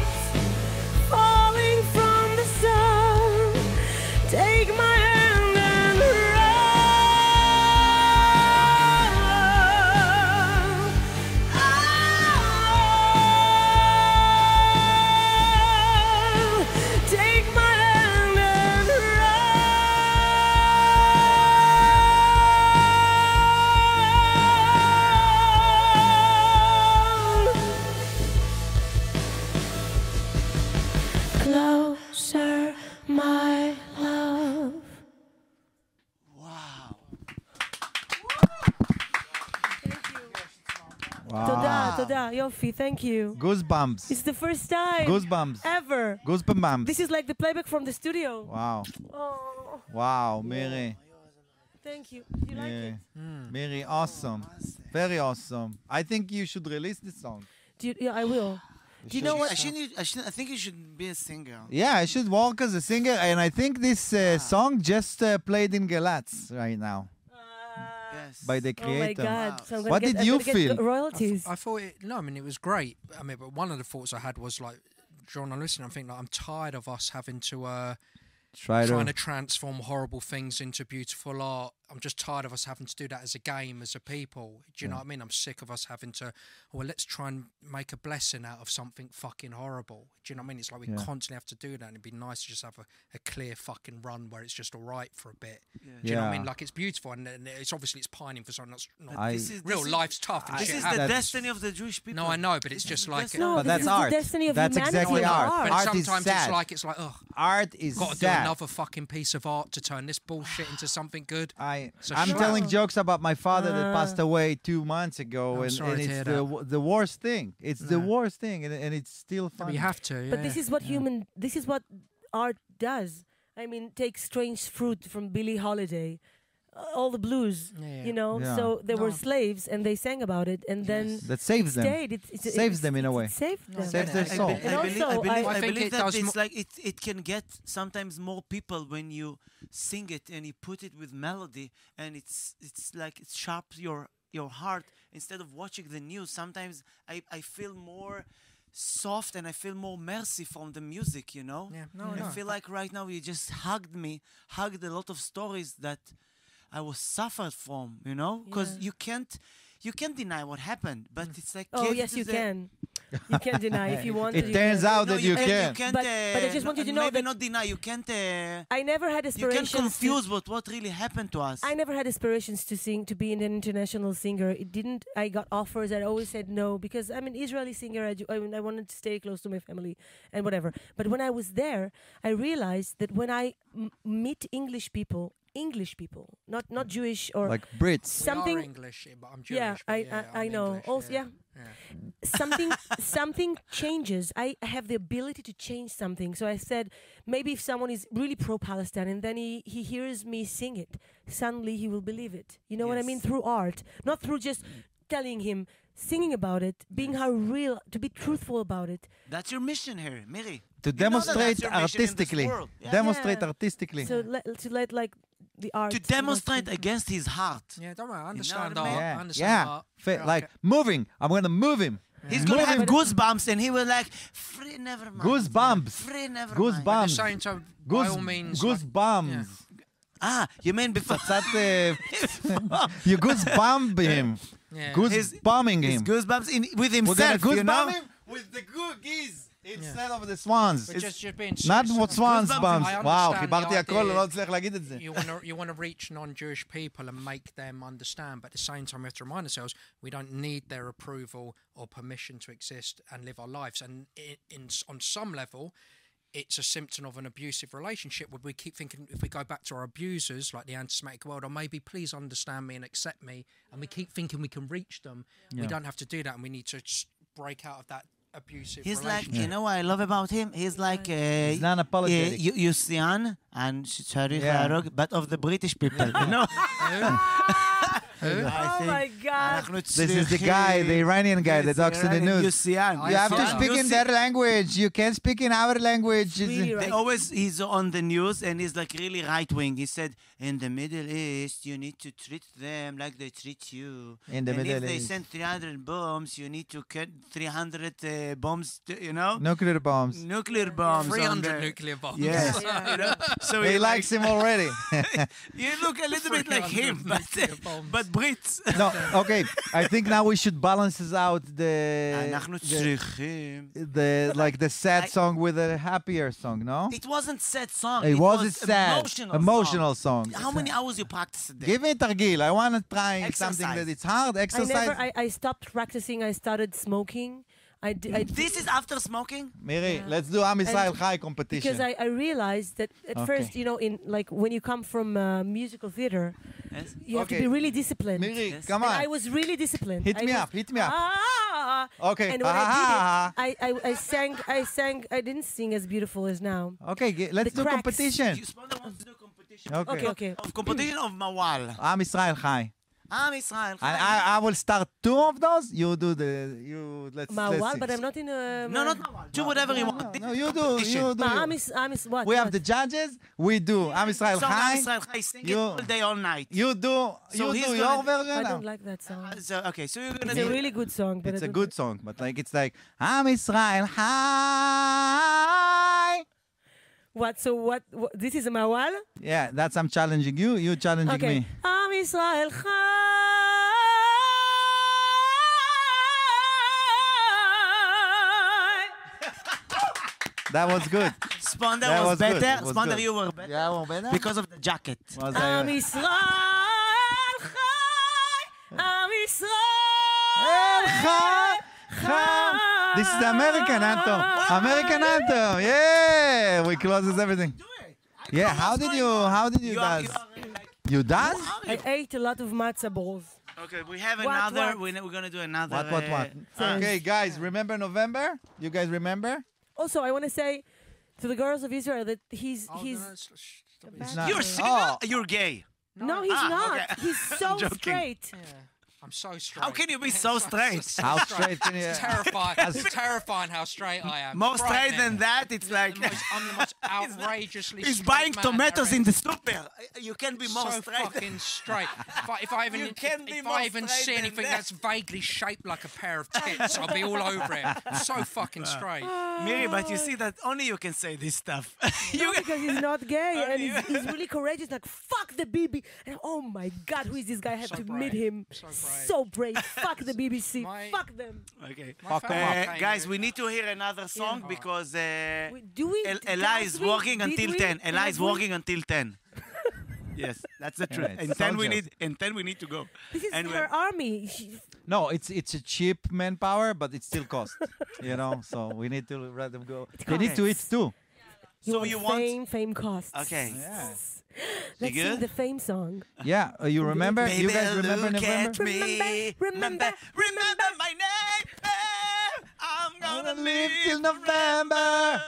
תודה, יופי, thank you. Goosebumps. It's the first time Goosebumps. ever. Goosebumps. This is like the playback from the studio. Wow. Oh, Wow, Miri. thank you. Did you like it? Miri, awesome. Very awesome. I think you should release this song. Yeah, I will. Do you know what? I think you should be a singer. Yeah, I should work as a singer, and I think this song just played in Galatz right now Yes. by the Oh my creator. God! So I'm gonna What did you feel? Royalties. I thought it was great. I mean, but one of the thoughts I had was like, journalistic. I'm thinking like, I'm tired of us having to trying to transform horrible things into beautiful art. I'm just tired of us having to do that as a game, as a people. Do you know what I mean? I'm sick of us having to, well, let's try and make a blessing out of something fucking horrible. Do you know what I mean? It's like we constantly have to do that, and it'd be nice to just have a clear fucking run where it's just all right for a bit. Do you know what I mean? Like, it's beautiful, and it's obviously it's pining for something that's not real. Life's tough and This shit is happens. the destiny of the Jewish people. No, I know, but it's just like... No, But that's this is art. the destiny of That's humanity. exactly art. But Art is sometimes sad. it's like, ugh, Art is got to do sad. another fucking piece of art to turn this bullshit into something good. I'm telling jokes about my father that passed away 2 months ago, I'm and sorry to it's hear the worst thing. It's the worst thing, and it's still But funny. you have to, But this is what this is what art does. I mean, take Strange Fruit from Billie Holiday, all the blues, you know. Yeah. So there were slaves, and they sang about it, and then That saves them. stayed. Saves them in a way. It saved them. Saves their soul. And also, I think believe it that does it's like it can get sometimes more people when you sing it and you put it with melody, and it's like it sharps your heart instead of watching the news. Sometimes I feel more soft and I feel more mercy from the music, you know? I feel like right now you just hugged a lot of stories that I was suffered from, you know? Because you can't deny what happened, but it's like... Oh, yes, you can. You can deny if you want to. It turns out that you can. But I just want you to know maybe that not deny. You can't. I never had You aspirations. can't confuse what really happened to us. I never had aspirations to sing, to be an international singer. It didn't. I got offers. I always said no because I'm an Israeli singer. I wanted to stay close to my family and whatever. But when I was there, I realized that when I meet English people, not Jewish or Like Brits. something. We are English, but I'm Jewish. Yeah, I know. English, Also, something changes. I have the ability to change something. So I said, maybe if someone is really pro-Palestine and then he hears me sing it, suddenly he will believe it. You know what I mean? Through art, not through just telling him, singing about it, being how real, to be truthful about it. That's your mission here, Miri. To demonstrate that's your mission in this artistically. world. Yeah. Demonstrate artistically. So to let like the art To demonstrate against his heart. Yeah, don't worry. I understand what I mean? art. I understand art. Like moving. I'm going to move him. He's gonna have goosebumps, and he will like free. Never mind. Goosebumps. Free. Never At the Goosebumps. same time, by all means, Goosebumps. mind. You mean before? קצת... You goosebump him. Yeah. Goosebumping His him. goosebumps with We're gonna himself, you know. goosebump him with the geese instead of the swans. But just being Not serious, what swans I bumps. understand וואו, the חיברתי הכל, idea. לא הצליח להגיד את זה. You want to reach non-Jewish people and make them understand, but at the same time we have to remind ourselves we don't need their approval or permission to exist and live our lives. And on some level, it's a symptom of an abusive relationship where we keep thinking, if we go back to our abusers, like the anti-Semitic world, or maybe please understand me and accept me, and we keep thinking we can reach them, we don't have to do that, and we need to just break out of that abusive He's like, relationship. you know what I love about him? He's like He's non-apologetic. Yusian and צריך להרוג, but of the British people, you know? Oh my God! This is the guy, the Iranian guy that talks to the news. Yusian. You have to speak in their language. You can't speak in our language. Really right. He's on the news and he's like really right-wing. He said, in the Middle East, you need to treat them like they treat you. In the Middle if they East. send 300 bombs, you need to cut 300 bombs, you know? Nuclear bombs. Nuclear bombs. 300 nuclear bombs. Yes. Yeah. You know? So He he likes him already. You look a little bit like him, 300 nuclear bombs. but Brits. No, okay. I think now we should balance out אנחנו צריכים. like the sad song with a happier song, no? It wasn't sad song. It wasn't sad. Emotional song. How many hours you practice a day? Give me תרגיל. I want to try something Exercise. that it's hard. Exercise. I stopped practicing. I started smoking. This is after smoking? Miri, let's do Am Israel Chai competition. Because I realized that at first, you know, in like when you come from musical theater, Yes. you have to be really disciplined. Miri, Yes. come And on. I was really disciplined. Hit me up. Okay. And when I did it, I sang. I didn't sing as beautiful as now. Okay, let's The do cracks. competition. Sponda wants to do competition. Okay. Of competition of Mawal. Am Israel Chai. Am Israel. I will start 2 of those. You do let's Mawal, see. but I'm not in a... No, not Mawal. Do whatever you want. No, you do. Am is what? We have What? the judges. We do Am Israel Song Am Chai. Israel Chai, sing it You- all day, all night. You do he's your gonna- version. I don't like that song. Okay, so you're gonna It's a do... really good song, but It's I a don't good like- song, but like it's like Am Israel Chai. What? So what? This is a Mawal? Yeah, that's I'm challenging you. You challenging Okay. me. Am Israel Chai. That was good. Sponda That was was good. better. It was Sponda, good. you were better. Yeah, well, better. Because of the jacket. Was Am I- Israel Chai. Am Israel Chai. This is the American anthem. American anthem. Yeah, we closes everything. Yeah, how did you You dance? are You dance? I ate a lot of matzah balls. okay, we have What, another. what? We're gonna do another. What? Okay, guys, remember November? You guys remember? Also, I want to say to the girls of Israel that he's It's not- You're Oh. You're gay. no, he's Ah, not. okay. He's so joking. straight. I'm so straight. How can you be so straight? How straight can you? It's terrifying. It's terrifying how straight I am. More straight than Frightening. that, it's like I'm the most outrageously he's straight buying man tomatoes there in is. the super. You can be more So straight. fucking straight. If I even, You can be if more I even straight see than anything that. that's vaguely shaped like a pair of tits, I'll be all over it. So fucking straight. Miri, but you see that only you can say this stuff. No, because he's not gay and he's really courageous. Like, fuck the BB. And oh my God, who is this guy? I have So to brave. meet him. So brave. So brave. Fuck the BBC. My- Fuck them. Okay. My family came Guys, here. we need to hear another song because Do we? Ella did is we- working did until we? 10. Ella is Have we? working until 10. Yes, that's the truth. Yeah, In it's 10 we soldiers. need. In 10 we need to go. This is And her army. No, it's a cheap manpower, but it still costs. You know, so we need to let them go. They need to eat costs. too. So you want? fame costs. Okay. Yeah. Let's good? sing the fame song. Yeah, you remember? You guys Baby, remember look November? at me. Remember. Remember my name. I'm gonna live till November.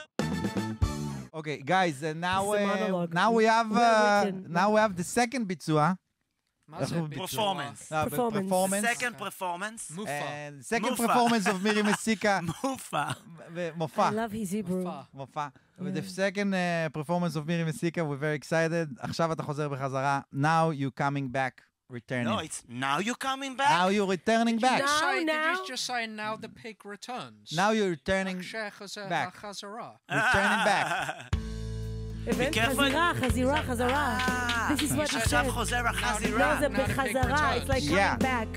Okay, guys, now It's a monologue. now we have Well written. now we have the second bitzua. Massive That's big Performance. Performance. performance. Second performance. Mufa. And second Mufa. performance of Miri Mesika. Mufa. I מופע. love his Hebrew. Mufa. מופע. With the second performance of Miri Mesika, we're very excited. עכשיו אתה חוזר בחזרה. Now you coming back, returning. No, it's now you're coming back. Now you're returning back. Did you say- Now. Did you just say now the pig returns? Now you're returning back. Chazara. Returning back. הבנת? careful. חזירה, חזרה. This is what he עכשיו said. חוזר לא, החזירה. זה Now the pig בחזרה. It's like returns. Yeah. coming back.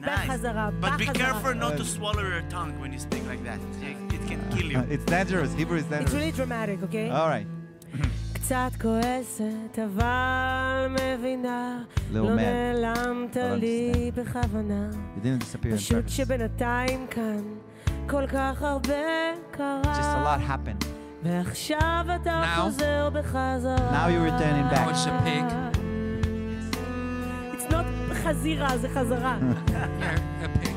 בחזרה, But be בחזרה. careful not to swallow your tongue when you speak like that. It can kill you. It's dangerous. Hebrew is It's dangerous. really dramatic, okay? All right. קצת כועסת, אבל מבינה. לא לא mad. נעלמת לא לי בכוונה. You didn't disappear in פשוט purpose. שבינתיים כאן כל כך הרבה קרה. Just a lot happened. ועכשיו אתה Now? חוזר בחזרה. Now you're returning back. Now it's a pig. It's not חזירה, זה חזרה. Yeah, a pig.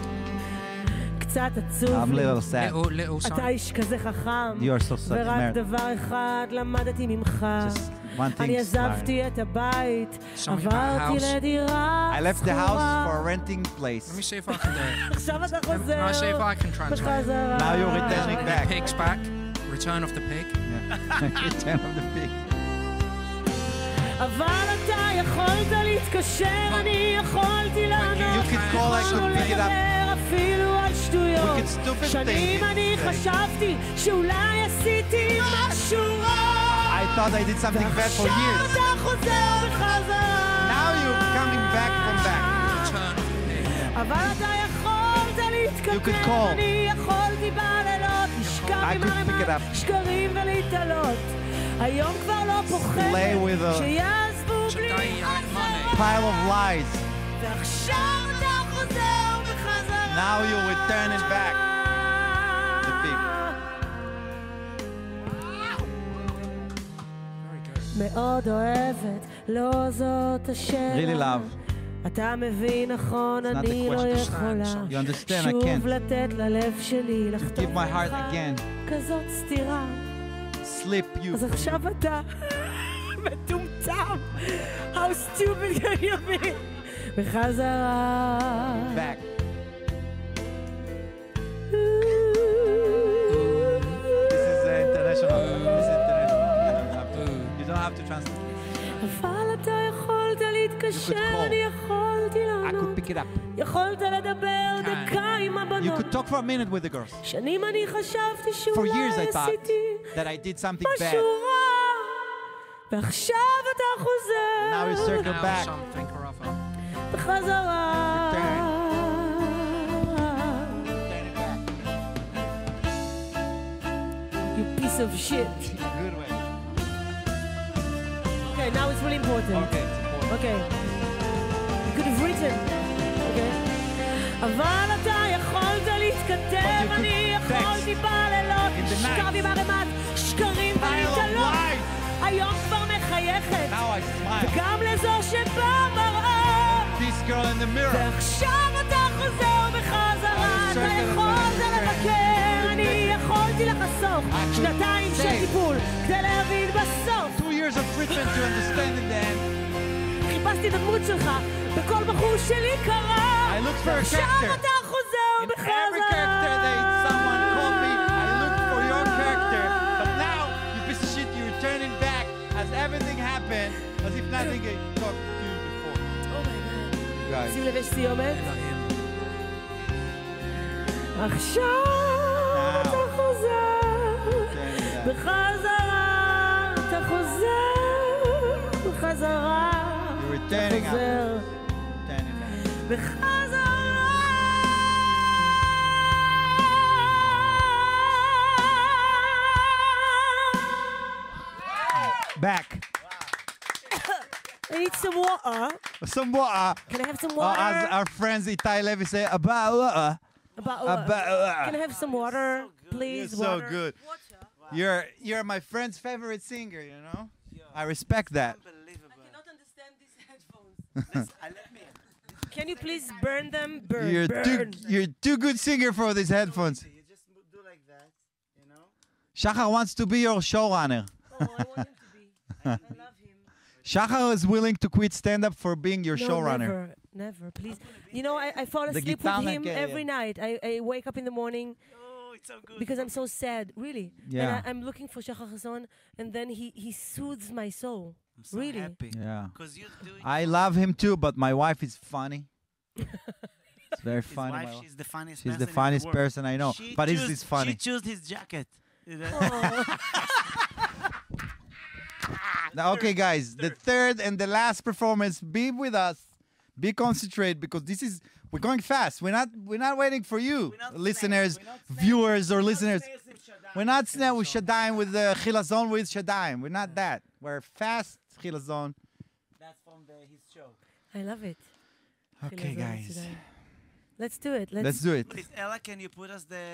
קצת עצוב I'm a לי. little sad. Little son. אתה איש כזה חכם. You are so such ורק smart. דבר אחד למדתי ממך. Just one thing. אני smart. עזבתי את הבית, Something about עברתי house. לדירה I left the house שכורה. for a renting Let me place. see if I can do it. עכשיו אתה Can I see חוזר if I can translate? בחזרה. Now you're returning The back. pig's back. Return of the pig. Return of the pig. אבל אתה יכולת להתקשר, אני יכולתי לענות. You could call, I could יכולנו pick it up. לדבר אפילו על שטויות. We could stupid שנים things. אני חשבתי שאולי עשיתי משהו רע. I thought I did something bad for ועכשיו years. אתה חוזר בחזרה. Now you're coming back from back. Return of the pig. אבל אתה יכולת You could להתקדם, call. אני יכולתי בלילות לשכב I עם could pick it ערימת up. שקרים ולהתעלות. היום כבר לא פוחדת Play with a שיעזבו בלי Today you ain't money. pile of lies. ועכשיו אתה חוזר בחזרה. Now you're returning back. מאוד אוהבת, לא זאת השאלה. Really love. אתה מבין נכון, It's not אני the לא question. יכולה You understand? I שוב can't לתת ללב שלי give לחטוף my heart לך again. כזאת סתירה. Slip you. אז עכשיו אתה מטומטם. How stupid can you be? בחזרה. Back. This is international. This is international. You don't have to translate. אבל אתה יכולת להתקשר, call. אני יכולתי I לענות. could pick it up. יכולת לדבר דקה עם You הבנות. could talk for a minute with the girls. שנים אני חשבתי For שאולי years I thought עשיתי that I did something bad. משהו רע. ועכשיו אתה חוזר. Now you circle Now back. something or other. בחזרה. You piece of shit. Good way. Okay, now it's really important. Okay, it's important. Okay. You could have written. Okay. אבל אתה יכולת להתכתב, could אני text יכולתי בלילות, in the night. שכבתי בערימת שקרים Pile of וניטלות. lies. היום כבר מחייכת, Now I smile. וגם לזו שבמראה. This girl in the mirror. ועכשיו אתה חוזר בחזרה, אתה יכולת לבקר, אני יכולתי לחסוך שנתיים של טיפול כדי להבין בסוף. 2 years of treatment to understand in the end. חיפשתי את הדמות שלך בכל בחור שלי קרה. I looked for a ועכשיו character. אתה חוזר In בחזרה. every character that someone called me, I looked for your character. But now, you piece of shit, you're turning back as everything happened, as if nothing had talked to you before. Guys. שים לב, יש סיומת. עכשיו אתה חוזר בחזרה, אתה חוזר בחזרה, You're אתה returning out. חוזר Turning back. בחזרה. Back. I need some water. Some water. Can I have some Or water? as our friends Itai Levy say, about water. Can I have some water, please? You're so water. good. You're my friend's favorite singer, you know? I respect that. I cannot understand these headphones. Can you please burn them? Burn, You're too good singer for these headphones. You just do like that, you know? Shachar wants to be your showrunner. Oh, I want him to be. I love him. Shachar is willing to quit stand-up for being your No, showrunner. never, please. You know, I fall The asleep guitar with him maker, every night. I wake up in the morning Oh, it's so good. because I'm so sad, really. Yeah. And I'm looking for Shachar Chasson, and then he soothes my soul. I'm so really? happy. Yeah. Because you do it. I love him too, but my wife is funny. It's very His funny. wife, my she's the funniest She's person the funniest in the world. person I know. She But is choose- this funny? She chose his jacket. Now, okay, guys, the third and the last performance. Be with us. Be concentrated because we're going fast. We're not waiting for you, listeners, viewers, or listeners. We're not snail with Shadayim with the Chilazon with Shadayim. We're not that. We're fast Chilazon. That's from his show. I love it. Okay, guys, Let's do it. let's do it Please, Ella, can you put us the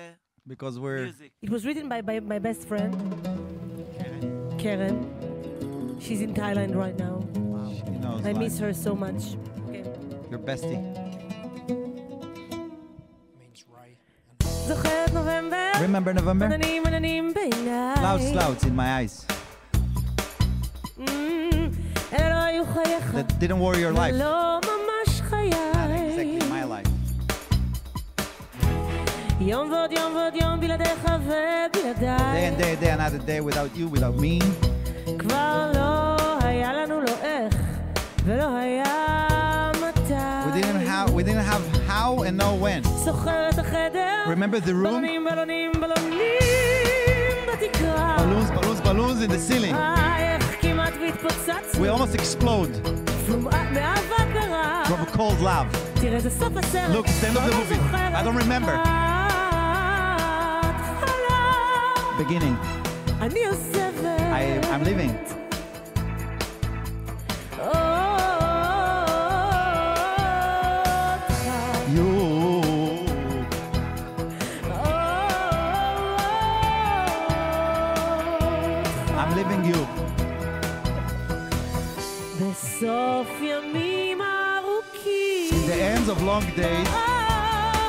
because we're. music? It was written by my best friend, Karen. She's in Thailand right now. She knows. I life. miss her so much. Okay. Your bestie. Means Ray. זוכרת נובמבר? Remember November? עננים עננים בעיניי. Clouds in my eyes. אלה לא היו חייך. That didn't worry your life. לא ממש חיי. Not exactly my life. יום ועוד יום ועוד יום בלעדיך ובלעדיי. Day, another day without you, without me. כבר לא היה לנו לא איך ולא היה מתי. We didn't have how and no when. זוכר את החדר? Remember the room? בלונים בלונים בלונים בתקרה. Balloons in the ceiling. איך כמעט והתפוצצנו. We almost explode מאהבה קרה. from a cold love. תראה זה סוף הסרט. Look, it's the end of the movie. I don't remember. Beginning. אני עוזבת. I'm leaving. You. I'm leaving you. סוף ימים ארוכים. In the ends of long days,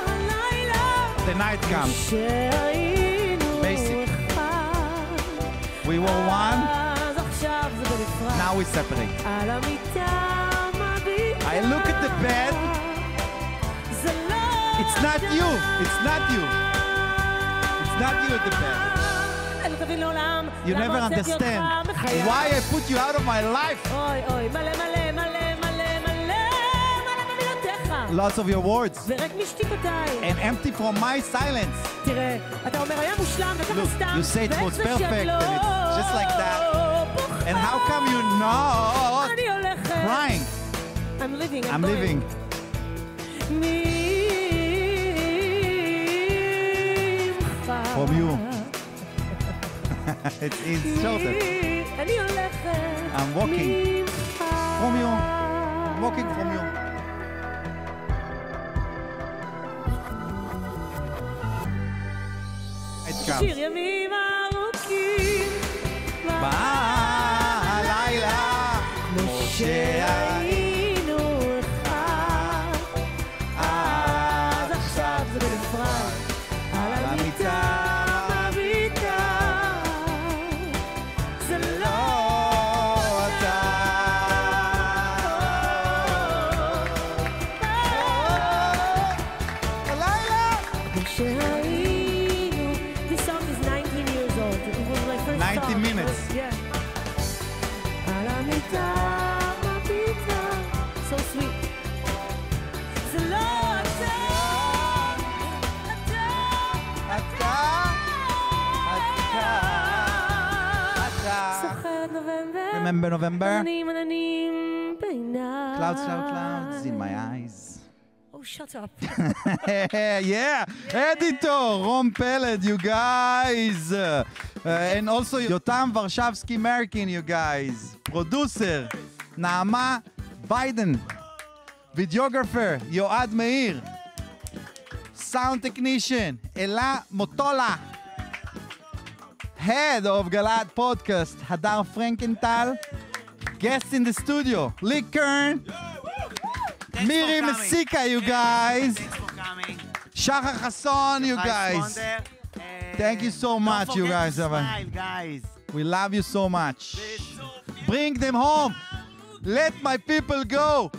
הלילה the night comes. שהיינו Basic. אחד. We were one, אז עכשיו זה בנפרד. now we separate. על המיטה מביטה. I look at the bed, זה לא it's not you, it's not you. It's not you at the bed. לא תבין לעולם. You never understand why I put you out of my life. אוי אוי, מלא מלא מלא מלא מלא מלא במילותיך. Lots of your words. ורק משתיקותיי. And empty from my silence. תראה, אתה אומר היה מושלם וככה Look, סתם. you say it was perfect and it's just like that. And how come you're not אני הולכת. crying? I'm living. I'm living. From you. It's shorter. אני הולכת. I'm walking from you. I'm walking from you. It comes. שיר ימים ארוכים. בלילה, כמו שהיינו אחד. אז עכשיו זה בנפרד. על המיטה מביטה. זה לא אתה. בלילה. כמו שהיינו. This song is 19 years old. It was my first 90 song. minutes. Yeah. על המיטה מביטה. So sweet. זה לא אתה. זוכרת נובמבר. Remember November? עננים עננים בעיניי. Clouds, clouds, clouds in my eyes. Oh, shut up. Yeah, editor, Ron Pellet, you guys. And also Yotam Varshavsky Merkin, you guys. Producer, Naama Biden. Videographer, Yoad Meir. Sound technician, Ella Motola. Head of Galad Podcast, Hadar Frankenthal. Guest in the studio, Lee Kern. Miרי מסיקה, you guys. שחר חסון, you guys. Thank you so much, you guys. We love you so much. Bring them home. Let my people go.